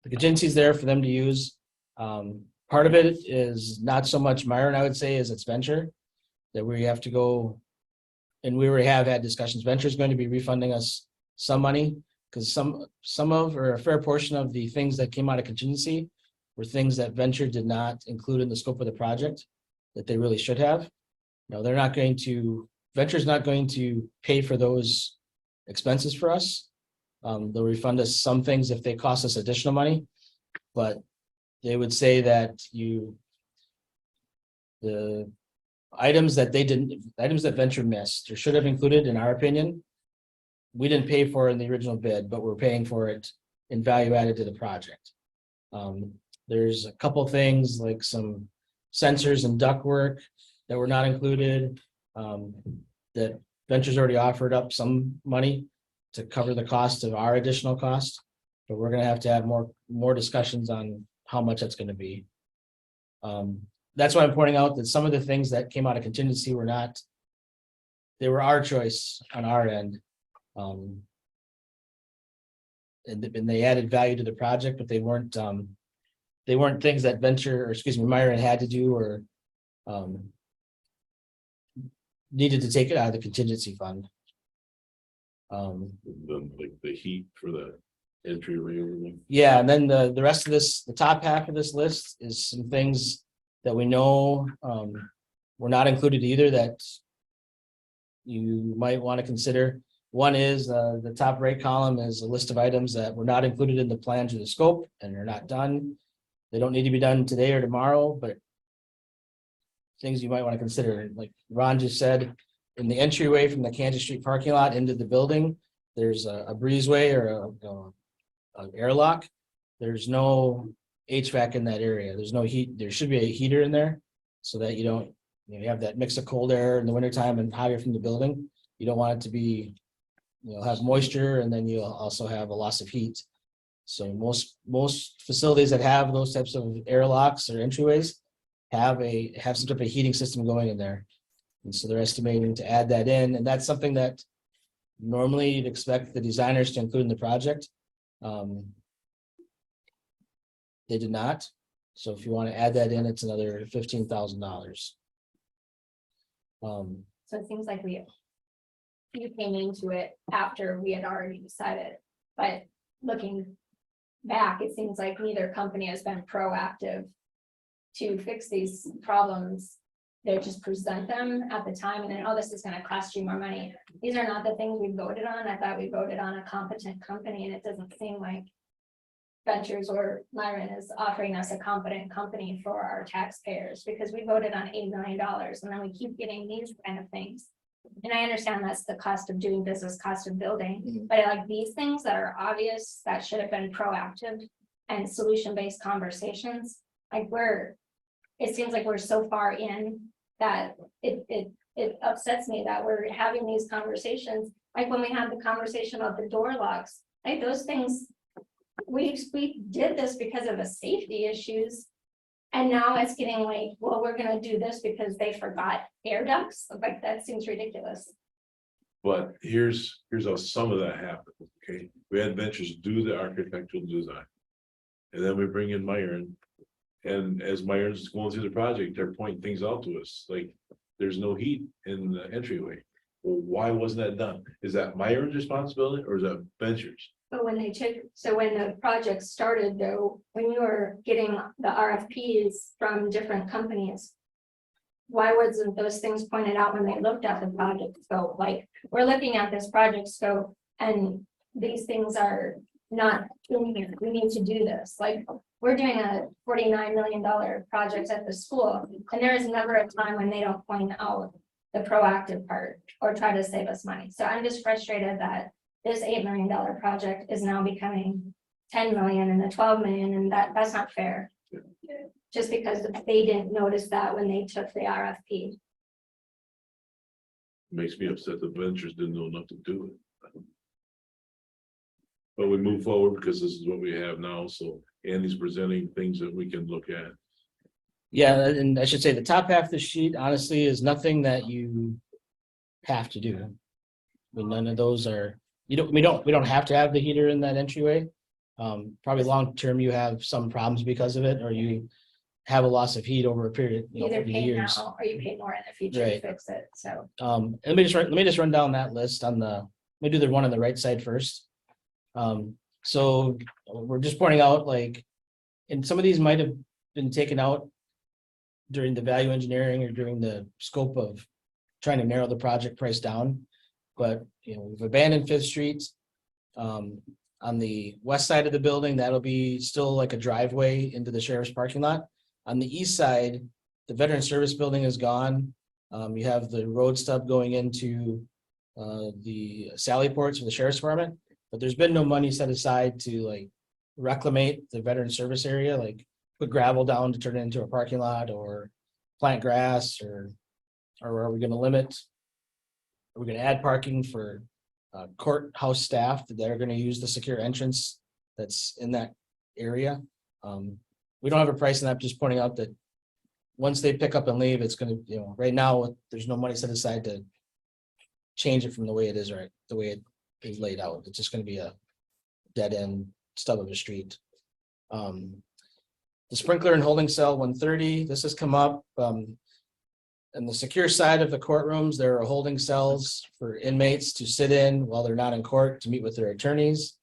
contingencies there for them to use. Part of it is not so much Myron, I would say, as it's Venture, that we have to go. And we already have had discussions. Venture is going to be refunding us some money because some of, or a fair portion of the things that came out of contingency were things that Venture did not include in the scope of the project that they really should have. No, they're not going to, Venture's not going to pay for those expenses for us. They'll refund us some things if they cost us additional money, but they would say that the items that they didn't, items that Venture missed or should have included, in our opinion, we didn't pay for in the original bid, but we're paying for it in value added to the project. There's a couple things like some sensors and ductwork that were not included, that Venture's already offered up some money to cover the cost of our additional cost, but we're gonna have to have more discussions on how much that's gonna be. That's why I'm pointing out that some of the things that came out of contingency were not, they were our choice on our end. And they added value to the project, but they weren't things that Venture, or excuse me, Myron had to do or needed to take it out of the contingency fund. Like the heat for the entryway or everything. Yeah, and then the rest of this, the top half of this list is some things that we know were not included either that you might want to consider. One is the top right column is a list of items that were not included in the plans or the scope and they're not done. They don't need to be done today or tomorrow, but things you might want to consider. Like Ron just said, in the entryway from the Kansas Street parking lot into the building, there's a breezeway or an airlock. There's no HVAC in that area. There's no heat. There should be a heater in there so that you don't, you have that mix of cold air in the wintertime and hot air from the building. You don't want it to be, have moisture and then you'll also have a loss of heat. So most facilities that have those types of airlocks or entryways have some type of heating system going in there. And so they're estimating to add that in, and that's something that normally you'd expect the designers to include in the project. They did not. So if you want to add that in, it's another $15,000. So it seems like you came into it after we had already decided, but looking back, it seems like neither company has been proactive to fix these problems they just present them at the time and then, oh, this is gonna cost you more money. These are not the things we voted on. I thought we voted on a competent company and it doesn't seem like Ventures or Myron is offering us a competent company for our taxpayers because we voted on $8 million and then we keep getting these kind of things. And I understand that's the cost of doing business, cost of building, but like these things that are obvious, that should have been proactive and solution-based conversations, like it seems like we're so far in that it upsets me that we're having these conversations. Like when we had the conversation about the door locks, like those things, we did this because of the safety issues. And now it's getting like, well, we're gonna do this because they forgot air ducts. Like that seems ridiculous. But here's how some of that happened, okay? We had Ventures do the architectural design. And then we bring in Myron. And as Myron's going through the project, they're pointing things out to us, like there's no heat in the entryway. Well, why wasn't that done? Is that Myron's responsibility or is that Ventures? But when when the project started though, when you were getting the RFPs from different companies, why wasn't those things pointed out when they looked at the project scope? Like, we're looking at this project scope and these things are not in here. We need to do this. Like, we're doing a $49 million project at the school, and there is never a time when they don't point out the proactive part or try to save us money. So I'm just frustrated that this $8 million project is now becoming 10 million and the 12 million, and that's not fair. Just because they didn't notice that when they took the RFP. Makes me upset that Ventures didn't know enough to do it. But we move forward because this is what we have now, so Andy's presenting things that we can look at. Yeah, and I should say the top half of the sheet honestly is nothing that you have to do. I mean, none of those are, we don't have to have the heater in that entryway. Probably long term, you have some problems because of it, or you have a loss of heat over a period, Either of pay years. now or you pay more in the future to Right. fix it. So Let me just run down that list on let me do the one on the right side first. So we're just pointing out, like, and some of these might have been taken out during the value engineering or during the scope of trying to narrow the project price down. But, we've abandoned Fifth Street. On the west side of the building, that'll be still like a driveway into the sheriff's parking lot. On the east side, the veteran service building is gone. You have the road stub going into the Sally ports for the sheriff's department, but there's been no money set aside to like reclimate the veteran service area, like put gravel down to turn it into a parking lot or plant grass, or are we going to limit? Are we going to add parking for courthouse staff that are going to use the secure entrance that's in that area? We don't have a price on that, just pointing out that once they pick up and leave, it's going to, right now, there's no money set aside to change it from the way it is, right? The way it is laid out. It's just going to be a dead end stub of a street. The sprinkler and holding cell 130, this has come up. And the secure side of the courtrooms, there are holding cells for inmates to sit in while they're not in court to meet with their attorneys.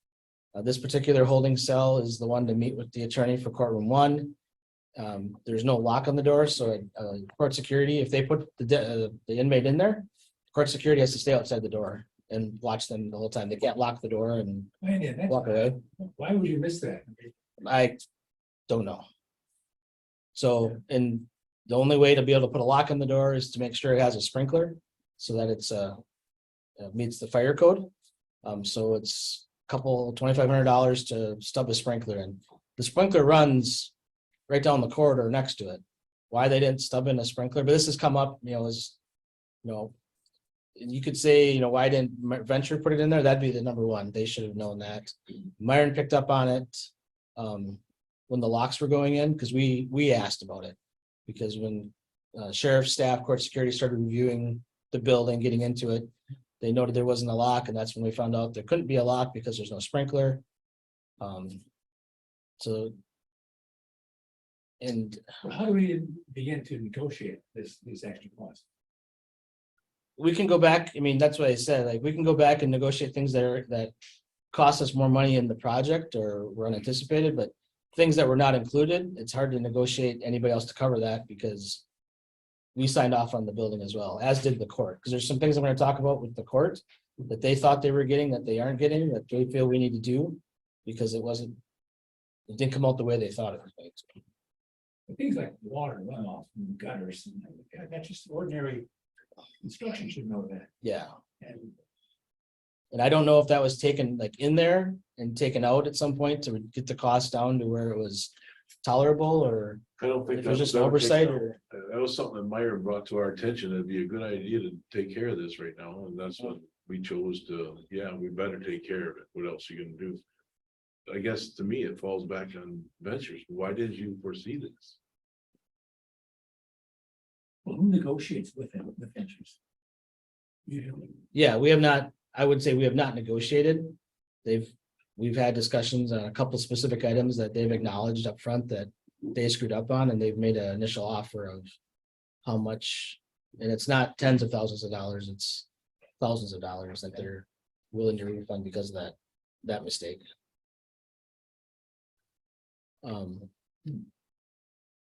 This particular holding cell is the one to meet with the attorney for courtroom 1. There's no lock on the door, so court security, if they put the inmate in there, court security has to stay outside the door and watch them the whole time. They can't lock the door and walk away. Why would you miss that? I don't know. So, and the only way to be able to put a lock on the door is to make sure it has a sprinkler so that it's meets the fire code. So it's a couple $2,500 to stub a sprinkler, and the sprinkler runs right down the corridor next to it. Why they didn't stub in a sprinkler, but this has come up, as you could say, why didn't Venture put it in there? That'd be the number one. They should have known that. Myron picked up on it when the locks were going in, because we asked about it. Because when sheriff staff, court security started reviewing the building, getting into it, they noted there wasn't a lock, and that's when we found out there couldn't be a lock because there's no sprinkler. So, and How do we begin to negotiate these extra costs? we can go back. I mean, that's what I said. Like, we can go back and negotiate things that cost us more money in the project or were unanticipated, but things that were not included, it's hard to negotiate anybody else to cover that, because we signed off on the building as well, as did the court, because there's some things I'm gonna talk about with the court that they thought they were getting, that they aren't getting, that they feel we need to do, because it didn't come out the way they thought it was going to. Things like water runoff from gutters, and that's just ordinary construction should know that. Yeah, And and I don't know if that was taken like in there and taken out at some point to get the cost down to where it was tolerable, or I don't think if it was that's just oversight, or. That was something that Meyer brought to our attention. It'd be a good idea to take care of this right now, and that's what we chose to, yeah, we better take care of it. What else you gonna do? I guess to me, it falls back on Ventures. Why did you foresee this? well, who negotiates with them, with ventures? Usually, Yeah, we have not, I would say we have not negotiated. We've had discussions on a couple specific items that they've acknowledged up front that they screwed up on, and they've made an initial offer of how much, and it's not tens of thousands of dollars, it's thousands of dollars that they're willing to refund because of that mistake.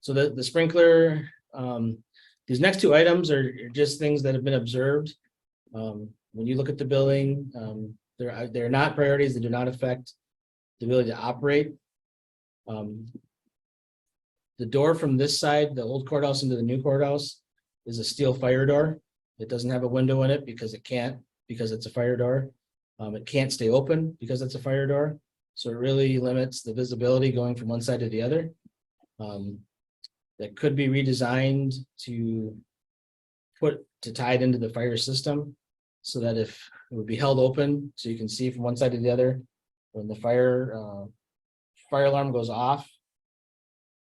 So the sprinkler, these next two items are just things that have been observed. When you look at the building, they're not priorities, they do not affect the ability to operate. The door from this side, the old courthouse into the new courthouse, is a steel fire door. It doesn't have a window in it because it can't, because it's a fire door. It can't stay open because it's a fire door. So it really limits the visibility going from one side to the other. That could be redesigned to tie it into the fire system, so that if it would be held open, so you can see from one side to the other, when the fire alarm goes off,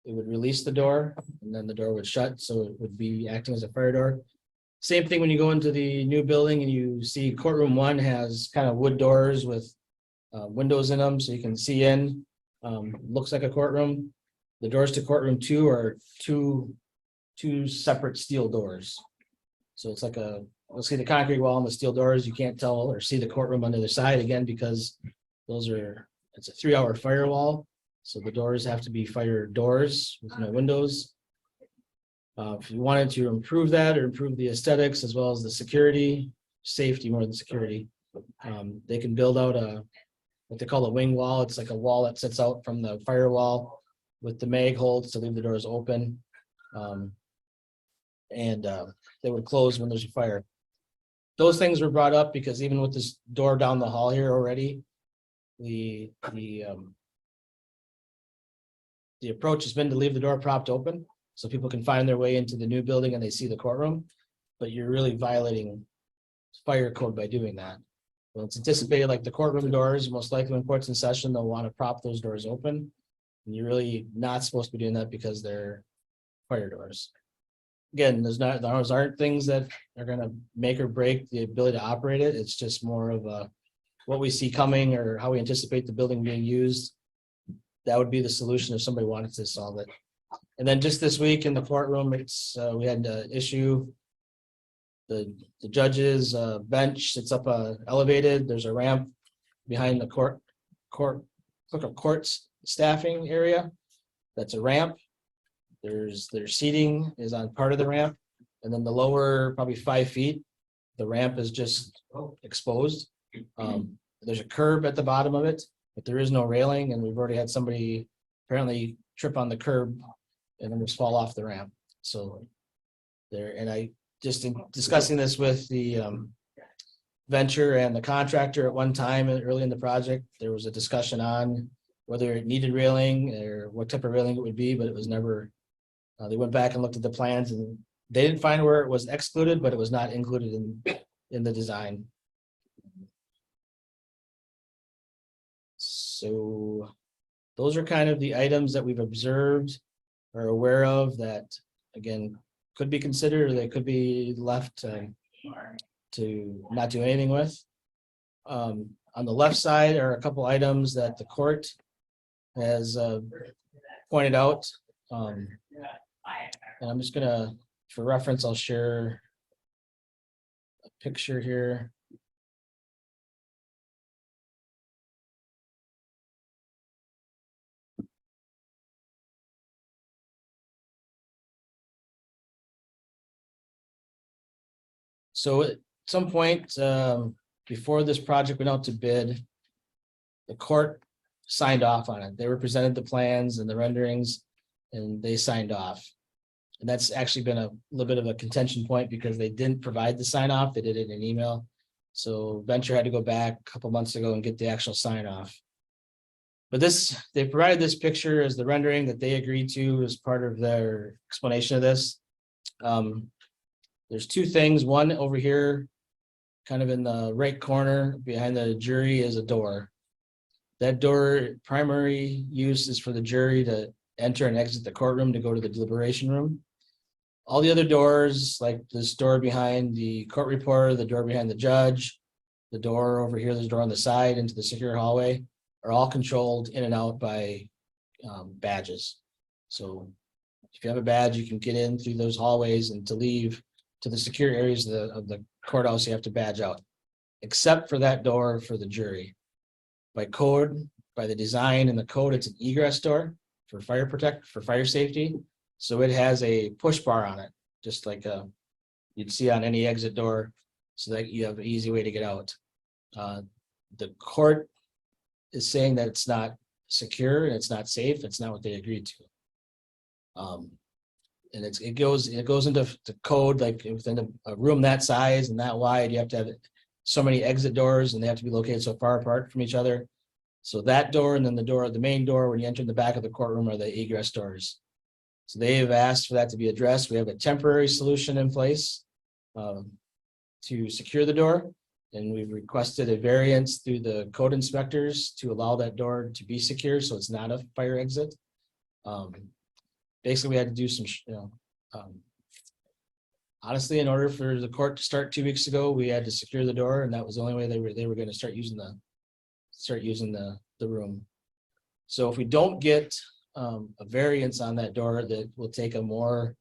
it would release the door, and then the door would shut, so it would be acting as a fire door. Same thing when you go into the new building and you see courtroom 1 has kind of wood doors with windows in them, so you can see in. Looks like a courtroom. The doors to courtroom 2 are two separate steel doors. So it's like let's see the concrete wall and the steel doors. You can't tell or see the courtroom on the other side, again, because it's a 3-hour firewall. So the doors have to be fire doors with no windows. If you wanted to improve that or improve the aesthetics as well as the security, safety more than security, they can build out what they call a wing wall. It's like a wall that sits out from the firewall with the mag holds to leave the doors open. They would close when there's a fire. Those things were brought up because even with this door down the hall here already, the approach has been to leave the door propped open so people can find their way into the new building and they see the courtroom, but you're really violating fire code by doing that. Well, it's anticipated like the courtroom doors, most likely when court's in session, they'll want to prop those doors open. And you're really not supposed to be doing that because they're fire doors. Again, those aren't things that are going to make or break the ability to operate it. It's just more of what we see coming or how we anticipate the building being used. That would be the solution if somebody wanted to solve it. And then just this week in the courtroom, we had an issue. The judge's bench sits up elevated. There's a ramp behind the court's staffing area. That's a ramp. Their seating is on part of the ramp, and then the lower probably 5 feet, the ramp is just exposed. There's a curb at the bottom of it, but there is no railing, and we've already had somebody apparently trip on the curb and then just fall off the ramp. So and I just in discussing this with the venture and the contractor at one time early in the project, there was a discussion on whether it needed railing or what type of railing it would be, but it was never. They went back and looked at the plans and they didn't find where it was excluded, but it was not included in the design. So those are kind of the items that we've observed or aware of that, again, could be considered, or they could be left to not do anything with. On the left side are a couple items that the court has pointed out. And I'm just gonna, for reference, I'll share a picture here. So at some point, before this project went out to bid, the court signed off on it. They were presented the plans and the renderings, and they signed off. And that's actually been a little bit of a contention point because they didn't provide the sign off. They did it in email. So Venture had to go back a couple months ago and get the actual sign off. But this, they provided this picture as the rendering that they agreed to as part of their explanation of this. There's two things. One over here, kind of in the right corner behind the jury, is a door. That door, primary use is for the jury to enter and exit the courtroom to go to the deliberation room. All the other doors, like this door behind the court reporter, the door behind the judge, the door over here, there's a door on the side into the secure hallway, are all controlled in and out by badges. So if you have a badge, you can get in through those hallways, and to leave to the secure areas of the courthouse, you have to badge out, except for that door for the jury. By code, by the design and the code, it's an egress door for fire safety. So it has a push bar on it, just like you'd see on any exit door, so that you have an easy way to get out. The court is saying that it's not secure and it's not safe. It's not what they agreed to. And it goes into the code, like within a room that size and that wide, you have to have so many exit doors, and they have to be located so far apart from each other. So that door, and then the main door when you enter the back of the courtroom, are the egress doors. So they have asked for that to be addressed. We have a temporary solution in place to secure the door. And we've requested a variance through the code inspectors to allow that door to be secure, so it's not a fire exit. Basically, we had to do some, honestly, in order for the court to start 2 weeks ago, we had to secure the door, and that was the only way they were going to start using the room. So if we don't get a variance on that door, that will take a more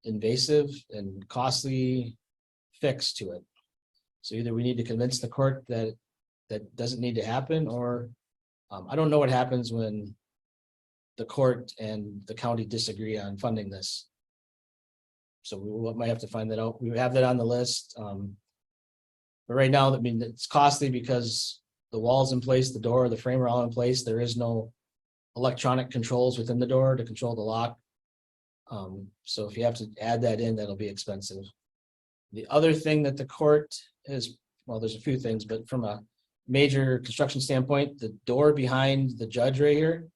invasive and costly fix to it. So either we need to convince the court that that doesn't need to happen, or I don't know what happens when the court and the county disagree on funding this. So we might have to find that out. We have that on the list. But right now, I mean, it's costly because the wall's in place, the door, the frame are all in place. There is no electronic controls within the door to control the lock. So if you have to add that in, that'll be expensive. The other thing that the court is, well, there's a few things, but from a major construction standpoint, the door behind the judge right here,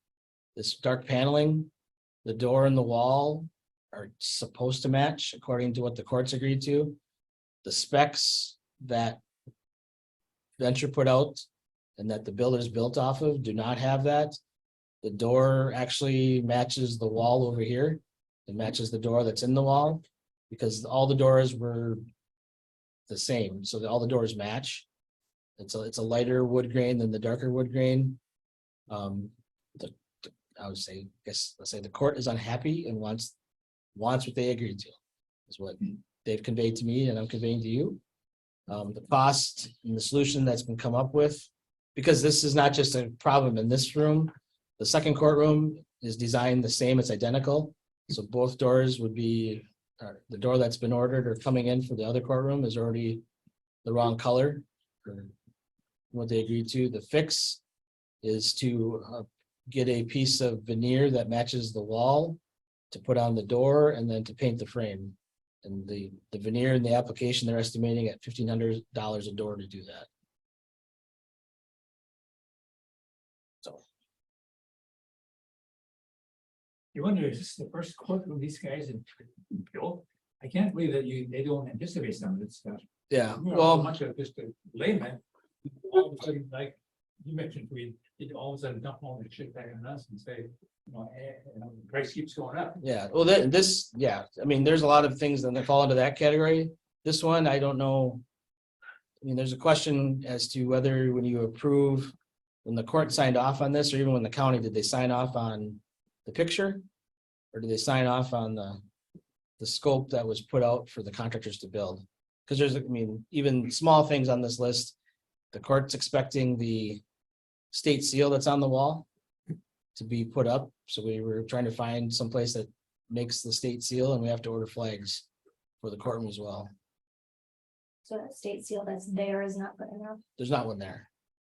this dark paneling, the door and the wall are supposed to match according to what the courts agreed to. The specs that Venture put out and that the builders built off of do not have that. The door actually matches the wall over here. It matches the door that's in the wall, because all the doors were the same. So all the doors match. It's a lighter wood grain than the darker wood grain. I would say, let's say the court is unhappy and wants what they agreed to, is what they've conveyed to me and I'm conveying to you. The cost and the solution that's been come up with, because this is not just a problem in this room. The second courtroom is designed the same, it's identical. So both doors would be, the door that's been ordered or coming in for the other courtroom is already the wrong color for what they agreed to. The fix is to get a piece of veneer that matches the wall to put on the door, and then to paint the frame. And the veneer and the application, they're estimating at $1,500 a door to do that. So You wonder, is this the first courtroom these guys have built? I can't believe that they don't anticipate some of this stuff. yeah, Well, well, much of just a layman, all of a sudden, like you mentioned, we all of a sudden dump all the shit back on us and say, the price keeps going up. yeah, well, I mean, there's a lot of things that fall into that category. This one, I don't know. I mean, there's a question as to whether when you approve, when the court signed off on this, or even when the county, did they sign off on the picture? Or did they sign off on the scope that was put out for the contractors to build? Because there's, I mean, even small things on this list, the court's expecting the state seal that's on the wall to be put up. So we were trying to find some place that makes the state seal, and we have to order flags for the courtroom as well. So that state seal that's there is not good enough. There's not one there.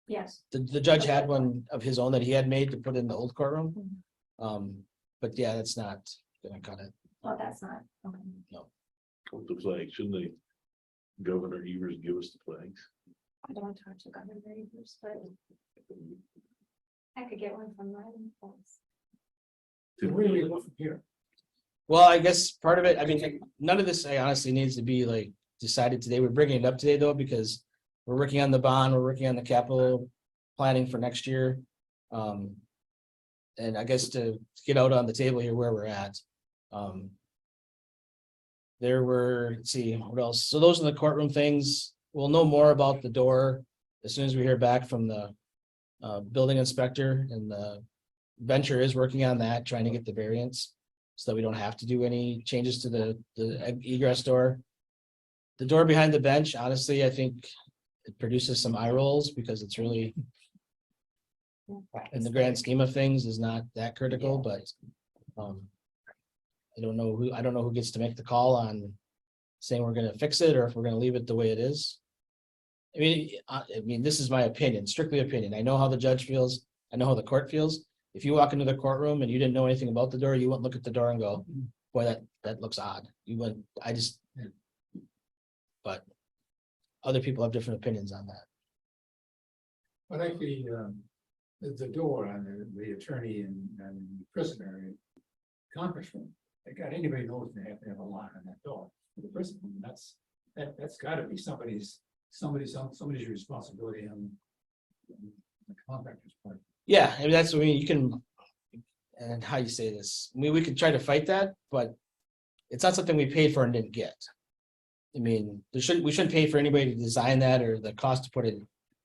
Yes. The judge had one of his own that he had made to put in the old courtroom. But yeah, that's not gonna cut it. Oh, that's not, okay. With the flag, shouldn't they? Governor Evers give us the flags. I don't talk to Governor Evers, but I could get one from Ryan. So where do we go from here? Well, I guess part of it, I mean, none of this, I honestly needs to be like decided today. We're bringing it up today though, because we're working on the bond, we're working on the capital planning for next year. And I guess to get out on the table here where we're at. There were, let's see, what else? So those are the courtroom things. We'll know more about the door as soon as we hear back from the building inspector, and the venture is working on that, trying to get the variance so that we don't have to do any changes to the egress door. The door behind the bench, honestly, I think it produces some eye rolls because it's really, in the grand scheme of things, is not that critical, but I don't know who gets to make the call on saying we're gonna fix it or if we're gonna leave it the way it is. I mean, this is my opinion, strictly opinion. I know how the judge feels. I know how the court feels. If you walk into the courtroom and you didn't know anything about the door, you wouldn't look at the door and go, boy, that looks odd. You wouldn't, but other people have different opinions on that. But actually, the door on the attorney and prisoner conference room, they got, anybody knows they have to have a lock on that door for the prison. That's gotta be somebody's responsibility on the contractor's part. Yeah, I mean, that's, I mean, you can, and how you say this, I mean, we could try to fight that, but it's not something we paid for and didn't get. I mean, we shouldn't pay for anybody to design that or the cost to put it,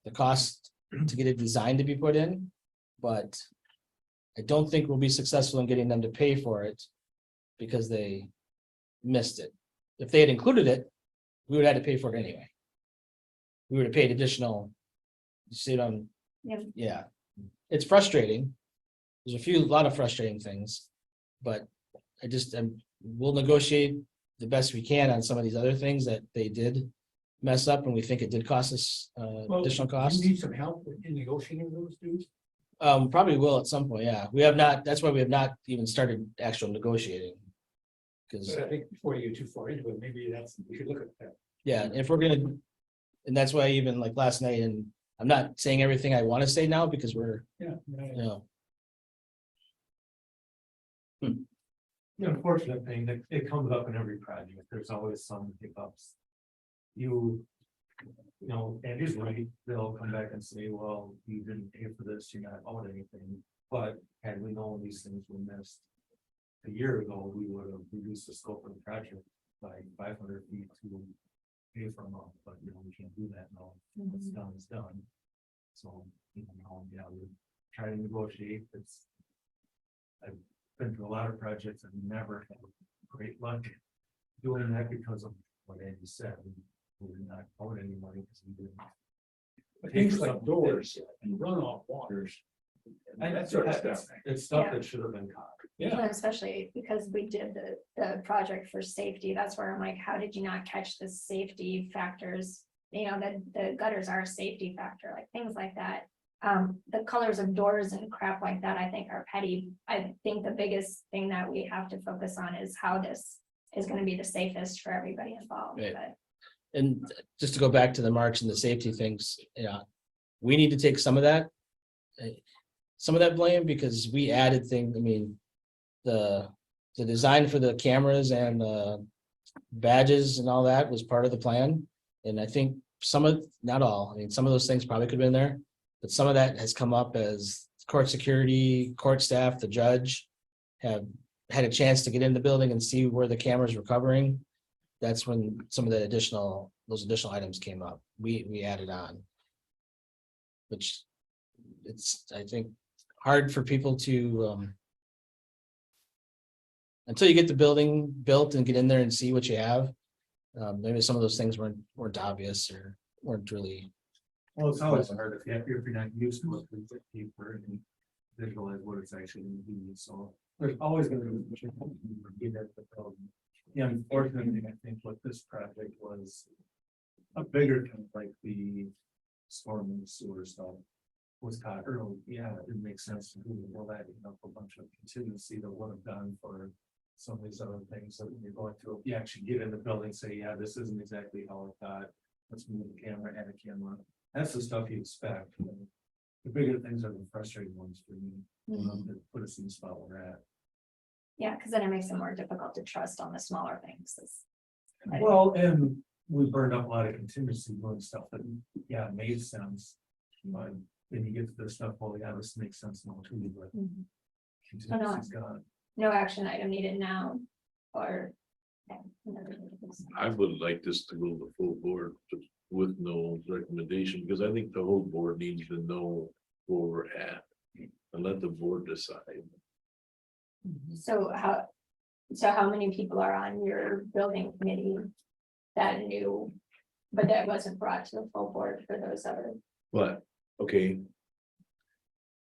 the cost to get it designed to be put in. But I don't think we'll be successful in getting them to pay for it because they missed it. If they had included it, we would have had to pay for it anyway. We would have paid additional, you see it on, yeah, it's frustrating. There's a lot of frustrating things, but we'll negotiate the best we can on some of these other things that they did mess up, and we think it did cost us additional costs. You need some help in negotiating those dues? Probably will at some point, yeah. We have not, that's why we have not even started actual negotiating. Because, But I think before you get too far into it, maybe we should look at that. yeah, if we're gonna, and that's why even like last night, and I'm not saying everything I want to say now because we're, Yeah. you know. The unfortunate thing that it comes up in every project, there's always some hiccups. You know, Andy's right, they'll come back and say, well, you didn't pay for this, you're not owed anything, but had we known these things were missed a year ago, we would have reduced the scope of the project by 500 feet to pay for them all, but you know, we can't do that now. What's done is done. So, you know, yeah, we try to negotiate. I've been through a lot of projects and never had great luck doing that because of what Andy said. We did not own any money because we didn't. But things like doors and runoff waters. And that sort of stuff. It's stuff that should have been caught. Yeah. And especially because we did the project for safety, that's where I'm like, how did you not catch the safety factors? You know, the gutters are a safety factor, like things like that. The colors of doors and crap like that, I think are petty. I think the biggest thing that we have to focus on is how this is gonna be the safest for everybody involved. Right. But And just to go back to the marks and the safety things, yeah, we need to take some of that blame because we added things. I mean, the design for the cameras and the badges and all that was part of the plan. And I think not all, I mean, some of those things probably could have been there, but some of that has come up as court security, court staff, the judge have had a chance to get in the building and see where the cameras were covering. That's when some of those additional items came up. We added on. Which it's, I think, hard for people to until you get the building built and get in there and see what you have. Maybe some of those things weren't obvious or weren't really. Well, it's always hard if you're not used to it, with paper and visualize what it's actually going to be. So there's always going to be that. The unfortunate thing I think with this project was a bigger kind of like the storm and sewer stuff. Was caught early, yeah, it makes sense to do all that, you know, a bunch of contingency that would have done for. Some of these other things that when you're going through, you actually get in the building, say, yeah, this isn't exactly how I thought. Let's move the camera, add a camera, that's the stuff you expect. The bigger things are the frustrating ones for me, that put us in the spot we're at. Yeah, because then it makes it more difficult to trust on the smaller things. Well, and we burned up a lot of contingency doing stuff that, yeah, made sense. But then you get to this stuff, well, yeah, this makes sense now too, but contingency's gone. No action item needed now, or. I would like this to go to the full board with no recommendation, because I think the whole board needs to know where we're at. And let the board decide. So how many people are on your building committee that knew, but that wasn't brought to the full board for those other? But, okay.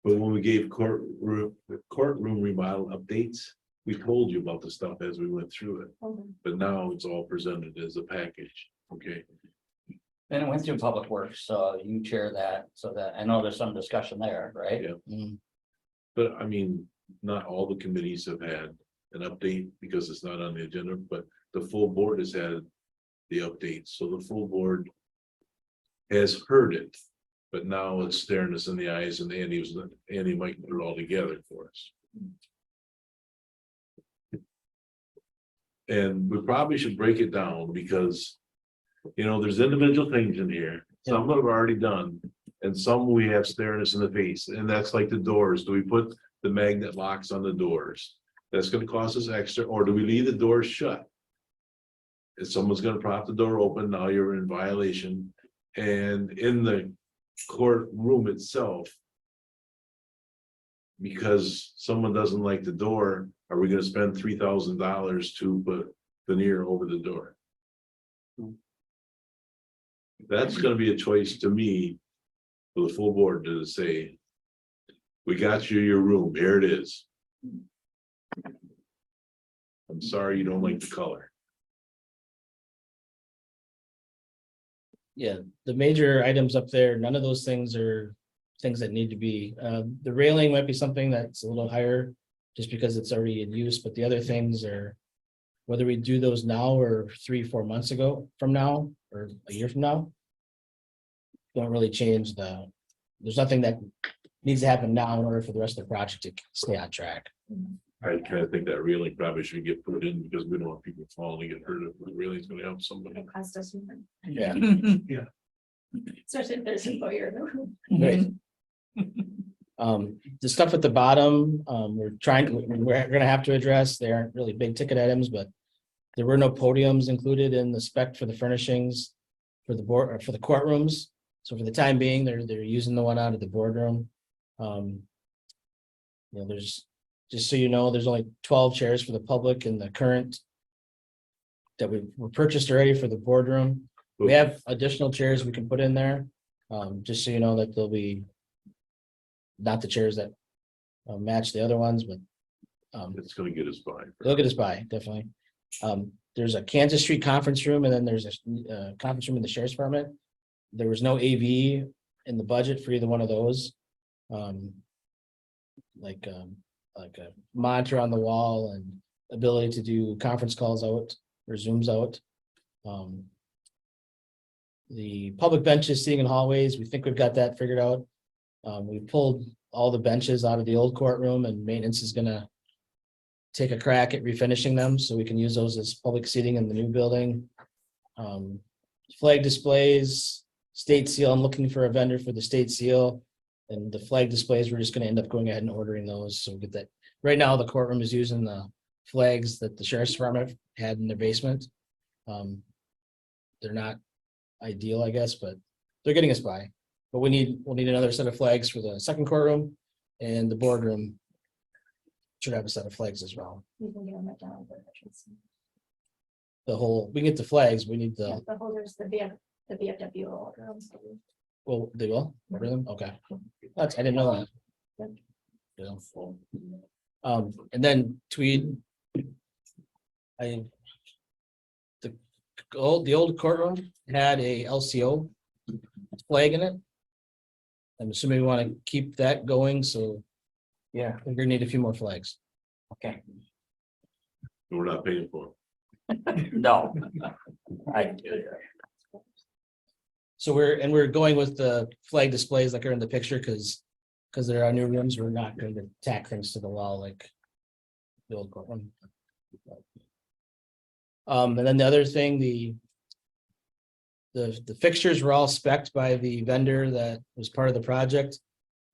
But when we gave courtroom remodel updates, we told you about the stuff as we went through it, but now it's all presented as a package, okay? Then it went through Public Works, so you chair that, so that, I know there's some discussion there, right? Yeah. But I mean, not all the committees have had an update because it's not on the agenda, but the full board has had the updates, so the full board has heard it. But now it's staring us in the eyes, and Andy might put it all together for us. And we probably should break it down because, you know, there's individual things in here. Some have already done, and some we have staring us in the face, and that's like the doors. Do we put the magnet locks on the doors? That's gonna cost us extra, or do we leave the doors shut? If someone's gonna prop the door open, now you're in violation. And in the courtroom itself, because someone doesn't like the door, are we gonna spend $3,000 to put veneer over the door? That's gonna be a choice to me for the full board to say, we got you your room, here it is. I'm sorry you don't like the color. Yeah, the major items up there, none of those things are things that need to be, the railing might be something that's a little higher. Just because it's already in use, but the other things are. Whether we do those now or 3-4 months ago from now, or a year from now. Don't really change there's nothing that needs to happen now in order for the rest of the project to stay on track. I kind of think that railing probably should get put in because we don't want people falling and get hurt. If the railing's gonna help somebody. It cost us more. Yeah. Especially if there's a lawyer. Right. The stuff at the bottom, we're gonna have to address, they aren't really big ticket items, but. There were no podiums included in the spec for the furnishings for the board, or for the courtrooms. So for the time being, they're using the one out of the boardroom. You know, there's, just so you know, there's only 12 chairs for the public in the current. That were purchased already for the boardroom. We have additional chairs we can put in there. Just so you know that they'll be. Not the chairs that match the other ones, but It's gonna get us by. they'll get us by, definitely. There's a Kansas Street conference room, and then there's a conference room in the sheriff's department. There was no AV in the budget for either one of those. Like a monitor on the wall and ability to do conference calls out or Zooms out. The public benches sitting in hallways, we think we've got that figured out. We pulled all the benches out of the old courtroom, and maintenance is gonna take a crack at refinishing them so we can use those as public seating in the new building. Flag displays, state seal, I'm looking for a vendor for the state seal. And the flag displays, we're just gonna end up going ahead and ordering those, so we'll get that. Right now, the courtroom is using the flags that the sheriff's department had in their basement. They're not ideal, I guess, but they're getting us by. But we'll need another set of flags for the second courtroom, and the boardroom should have a set of flags as well. You can get them at down. We can get the flags, we need Yeah, the, the holders, the VFW will order them. well, they will, order them, okay. I didn't know that. Yeah. And then Tweed. The the old courtroom had a LCO flag in it. I'm assuming we want to keep that going, so yeah, we're gonna need a few more flags. Okay, We're not paying for no. I, So we're going with the flag displays like are in the picture, because there are new rooms, we're not going to tack things to the wall like the old courtroom. And then the other thing, the fixtures were all spec'd by the vendor that was part of the project.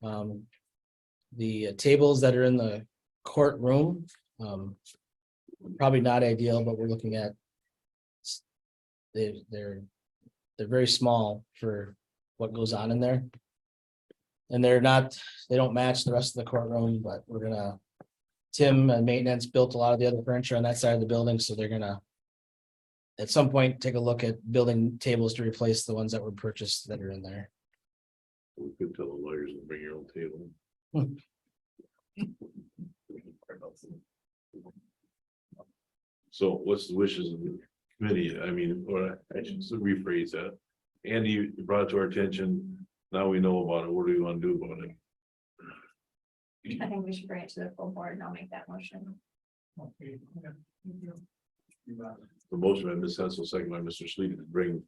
The tables that are in the courtroom, probably not ideal, but we're looking at they're very small for what goes on in there. And they don't match the rest of the courtroom, but Tim and maintenance built a lot of the other furniture on that side of the building, so they're gonna at some point take a look at building tables to replace the ones that were purchased that are in there. We could tell the lawyers to bring your own table. So what's the wishes of the committee? I mean, or I should rephrase that. Andy, you brought it to our attention. Now we know about it. What do we want to do about it? I think we should bring it to the full board and I'll make that motion. The motion by Ms. Hensel, second by Mr. Sleaton, to bring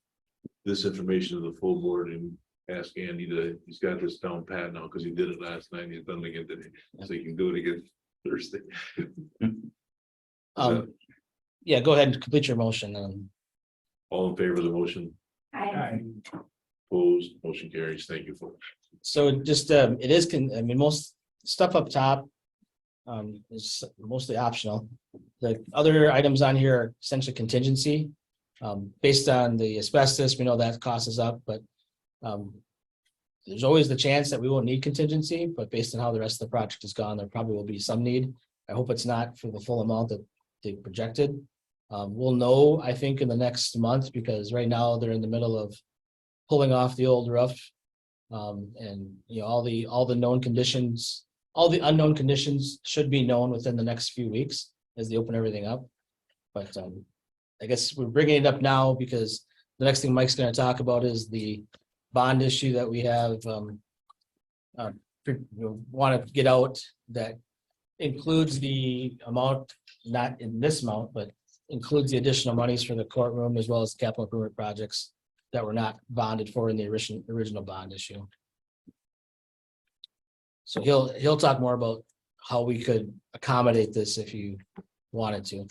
this information to the full board and ask Andy he's got this down pat now because he did it last night. He's done it again today, so he can do it again Thursday. Yeah, go ahead and complete your motion. All in favor of the motion? I, Opposed, motion carries. Thank you, folks. So just, it is, I mean, most stuff up top is mostly optional. The other items on here are essentially contingency. Based on the asbestos, we know that cost is up, but there's always the chance that we won't need contingency, but based on how the rest of the project has gone, there probably will be some need. I hope it's not for the full amount that they projected. We'll know, I think, in the next month, because right now they're in the middle of pulling off the old roof. And all the known conditions, all the unknown conditions should be known within the next few weeks as they open everything up. But I guess we're bringing it up now because the next thing Mike's going to talk about is the bond issue that we have want to get out, that includes the amount, not in this amount, but includes the additional monies for the courtroom as well as capital improvement projects that were not bonded for in the original bond issue. So he'll talk more about how we could accommodate this if you wanted to.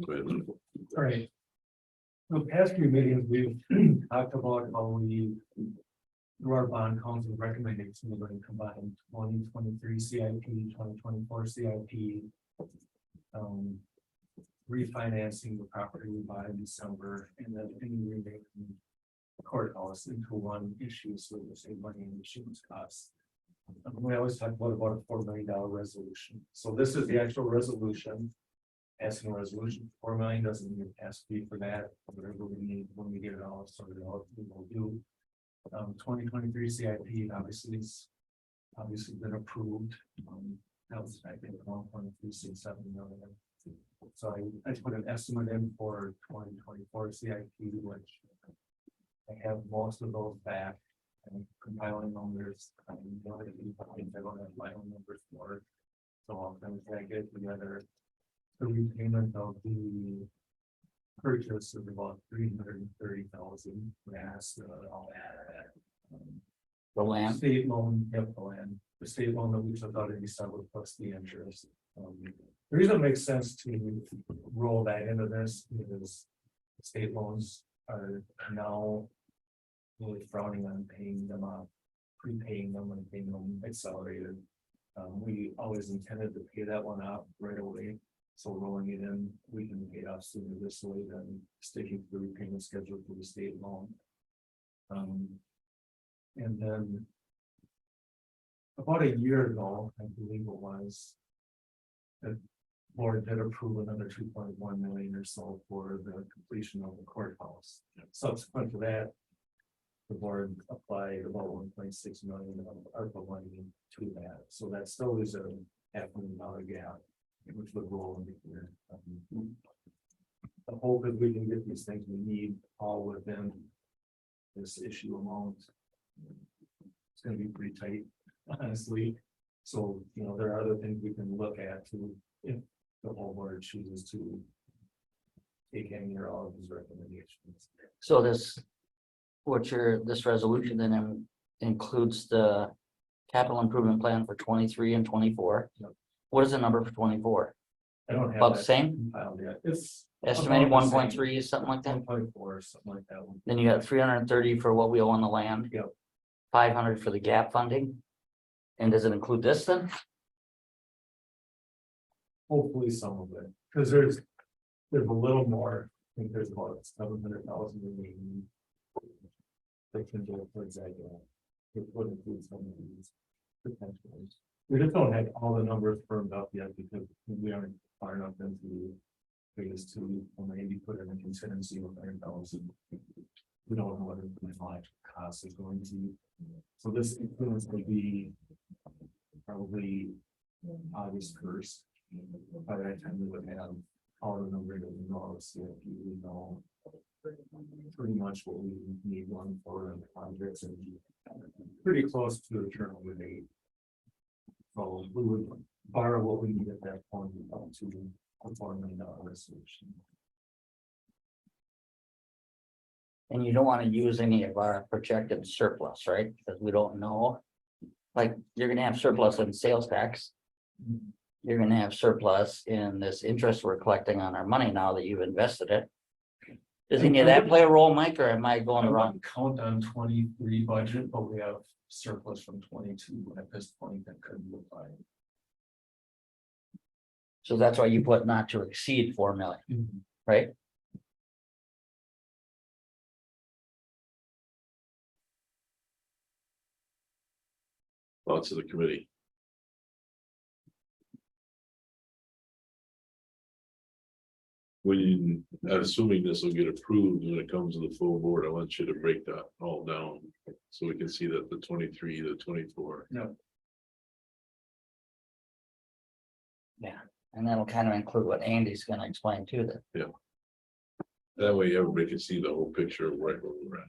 Go ahead. All right. The past few meetings, we've talked about how we, through our bond council recommended to combine 2023 CIP, 2024 CIP. Refinancing the property we bought in December, and then remaking the courthouse into one issue, so we save money in insurance costs. We always talk about a $4 million resolution. So this is the actual resolution. Asking a resolution, $4 million doesn't need a pass fee for that. Whatever we need when we get it all sorted out, we will do. 2023 CIP obviously been approved. That was, I think, 1.367 million. So I put an estimate in for 2024 CIP, which I have most of those back and compiling numbers. I don't have my own numbers for it. So I'll kind of get it together. The repayment of the purchase of about 330,000. All that. The land. State loan, yep, the land. The state loan that we took out in December plus the interest. The reason it makes sense to roll that into this is state loans are now really frowning on paying them off, prepaying them and paying them accelerated. We always intended to pay that one off right away. So rolling it in, we can pay it off sooner this way than sticking to the repayment schedule for the state loan. And then about a year ago, I believe it was, the board did approve another 2.1 million or so for the completion of the courthouse. Subsequent to that, the board applied about 1.6 million of ARPA money to that. So that still is a $500,000 gap, which would roll into here. the hope is we can get these things we need all within this issue amount. It's gonna be pretty tight, honestly. So, you know, there are other things we can look at to, if the whole board chooses to take any or all of these recommendations. So this, this resolution then includes the capital improvement plan for 23 and 24. Yep. What is the number for 24? I don't have About the that same? compiled yet. It's Estimated about the same. 1.3, something like that. 1.4, something like that one. Then you got 330 for what we owe on the land. Yep. 500 for the gap funding. And does it include this then? Hopefully some of it, because there's a little more, I think there's about 700,000 remaining. They can go towards that, it would include some of these potentially. We just don't have all the numbers firmed up yet because we aren't far enough into phase two, when Andy put in a contingency of 100,000. We don't know what the final cost is going to be. So this influence will be probably August 1st. By that time, we would have all the numbers that we know, so we know pretty much what we need going forward on the projects and pretty close to the turn over date. So we would borrow what we need at that point up to a $4 million resolution. And you don't want to use any of our projected surplus, right? Because we don't know. Like, you're gonna have surplus in sales tax. You're gonna have surplus in this interest we're collecting on our money now that you've invested it. Does any of that play a role, Mike, or am I going I wrong? wouldn't count on 23 budget, but we have surplus from 22 at this point that could be applied. So that's why you put not to exceed 4 million, right? Thoughts of the committee. When, assuming this will get approved when it comes to the full board, I want you to break that all down. So we can see that the 23, the 24. And that'll kind of include what Andy's gonna explain too, that That way everybody can see the whole picture of right where we're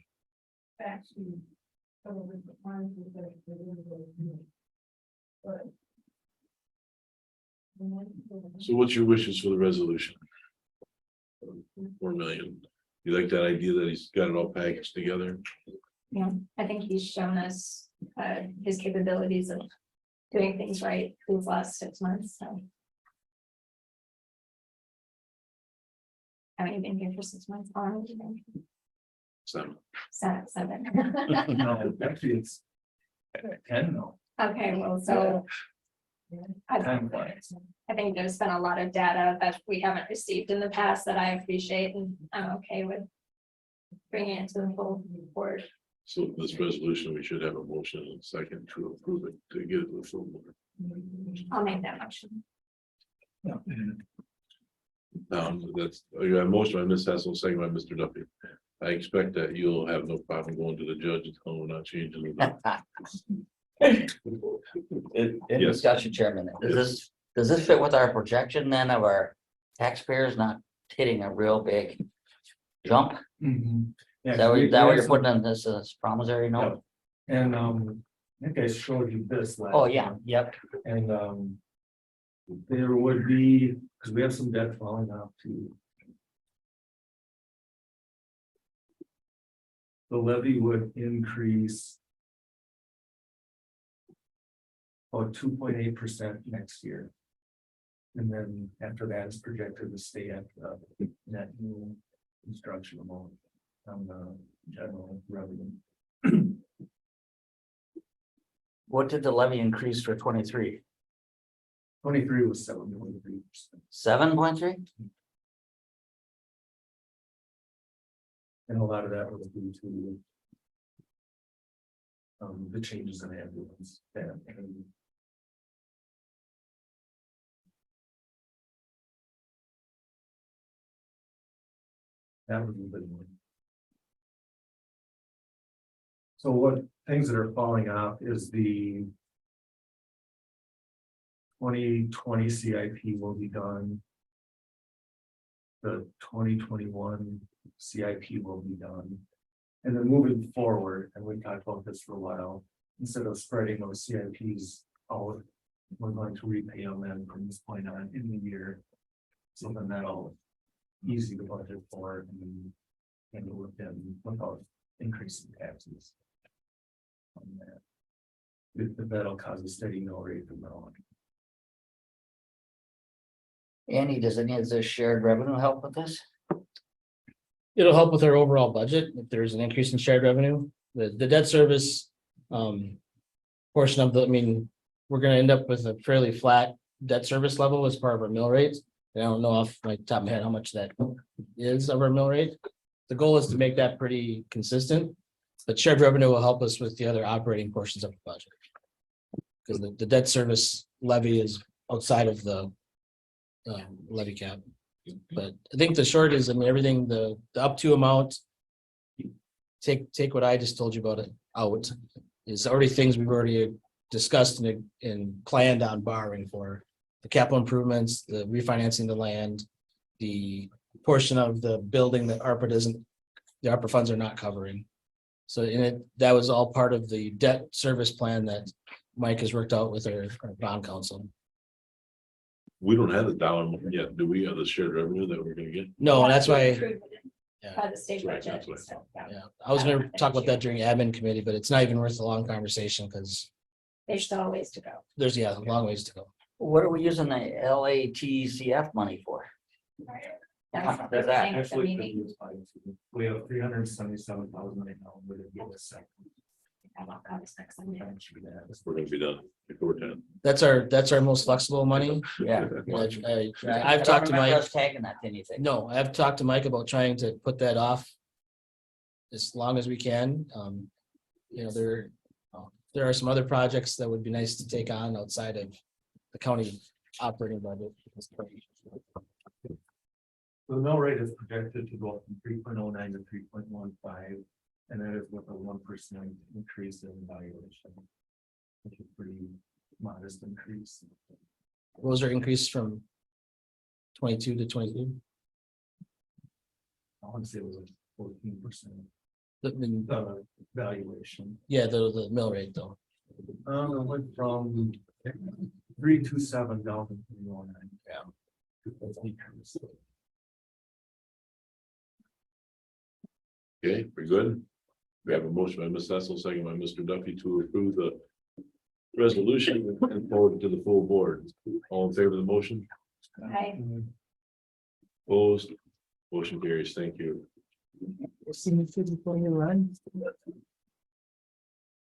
at. So what's your wishes for the resolution? 4 million. You like that idea that he's got it all packaged together? Yeah, I think he's shown us his capabilities of doing things right these last 6 months, so. I haven't been here for 6 months, how long have you been? So, Seven. No, actually, it's 10 now. Okay, well, so. I 10 points. I think there's been a lot of data that we haven't received in the past that I appreciate, and I'm okay with bringing it to the full board. so this resolution, we should have a motion and a second to approve it, to get it to the full board. I'll make that motion. That's, I got a motion by Ms. Hassel, second by Mr. Duffy. I expect that you'll have no problem going to the judge and telling him we're not changing it. in Yes. discussion, Chairman, does this fit with our projection then of our taxpayers not hitting a real big jump? Yeah, Is that what we that what had you're some- putting in this promissory note? And I think I showed you this last. Oh, yeah, time. yep. And there would be, because we have some debt falling off too. The levy would increase about 2.8% next year. And then after that is projected to stay at the net new construction amount on the general revenue. What did the levy increase for 23? 23 was 7.3%. 7.3? And a lot of that was due to the changes in ambulance and that would be the one. So what things that are falling off is the 2020 CIP will be done. the 2021 CIP will be done. And then moving forward, and we talked about this for a while, instead of spreading those CIPs out, we're going to repay them then from this point on in the year. So then that'll easy to budget for and with them without increasing taxes. On that. That'll cause a steady mill rate from now on. Andy, does any of this shared revenue help with this? It'll help with our overall budget if there's an increase in shared revenue. The debt service portion of I mean, we're gonna end up with a fairly flat debt service level as part of our mill rate. I don't know off my top of my head how much that is of our mill rate. The goal is to make that pretty consistent, but shared revenue will help us with the other operating portions of the budget. Because the debt service levy is outside of the levy cap. But I think the short is, I mean, everything, the up to amount. Take what I just told you about it out, is already things we've already discussed and planned on borrowing for. The capital improvements, the refinancing the land, the portion of the building that the ARPA funds are not covering. So that was all part of the debt service plan that Mike has worked out with our bond council. We don't have the dollar yet, do we, have the shared revenue that we're gonna get? No, and that's why, Approved yeah. By the state Right, budget. that's what I so, thought. yeah. Yeah, I was gonna talk about that during admin committee, but it's not even worth a long conversation because There's still a ways to go. there's, a long ways to go. What are we using the LATCF money for? That's Does what we're that saying at the Actually, meeting. we have 377,000 right now, but it'd be the second. About August next Sunday. We're gonna be done before 10. That's our most flexible money. Yeah. I've talked to Mike. Us tagging that to anything. No, I've talked to Mike about trying to put that off as long as we can. You know, there are some other projects that would be nice to take on outside of the county operating budget. The mill rate is projected to go from 3.09 to 3.15, and that is with a 1% increase in valuation. Which is pretty modest increase. What was our increase from 22 to 22? I want to say it was like 14%. The Valuation. Yeah, the mill rate though. It went from 327 down to 309. Yeah. Okay, we're good. We have a motion by Ms. Cecil, second by Mr. Duffy to approve the resolution and forward it to the full board. All in favor of the motion? Hi. Opposed? Motion carries. Thank you. Signature before you run.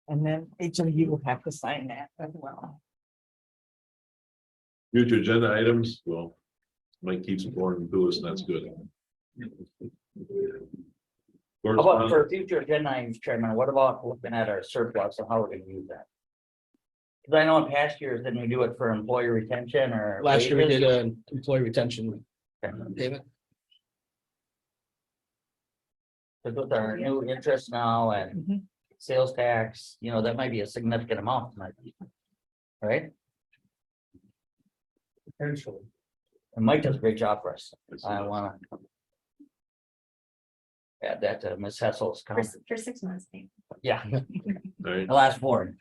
And then each of you will have to sign that as well. Future agenda items, well, Mike keeps informing to us, and that's good. How about for future agenda items, Chairman, what about looking at our surplus and how we're gonna use that? Cause I know in past years, didn't we do it for employee retention or? Last year we wages? did an employee retention. David? Cause with our new interest now and sales tax, you know, that might be a significant amount, might be. Right? Potentially. And Mike does a great job for us. I wanna add that to Ms. Hessel's comment. For 6 months, maybe. Yeah, All right, the last board.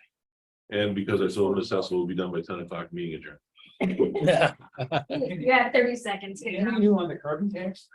and because I told Ms. Cecil will be done by 10 o'clock meeting adjourned. Yeah. You have 30 seconds. Anything new on the carbon tax?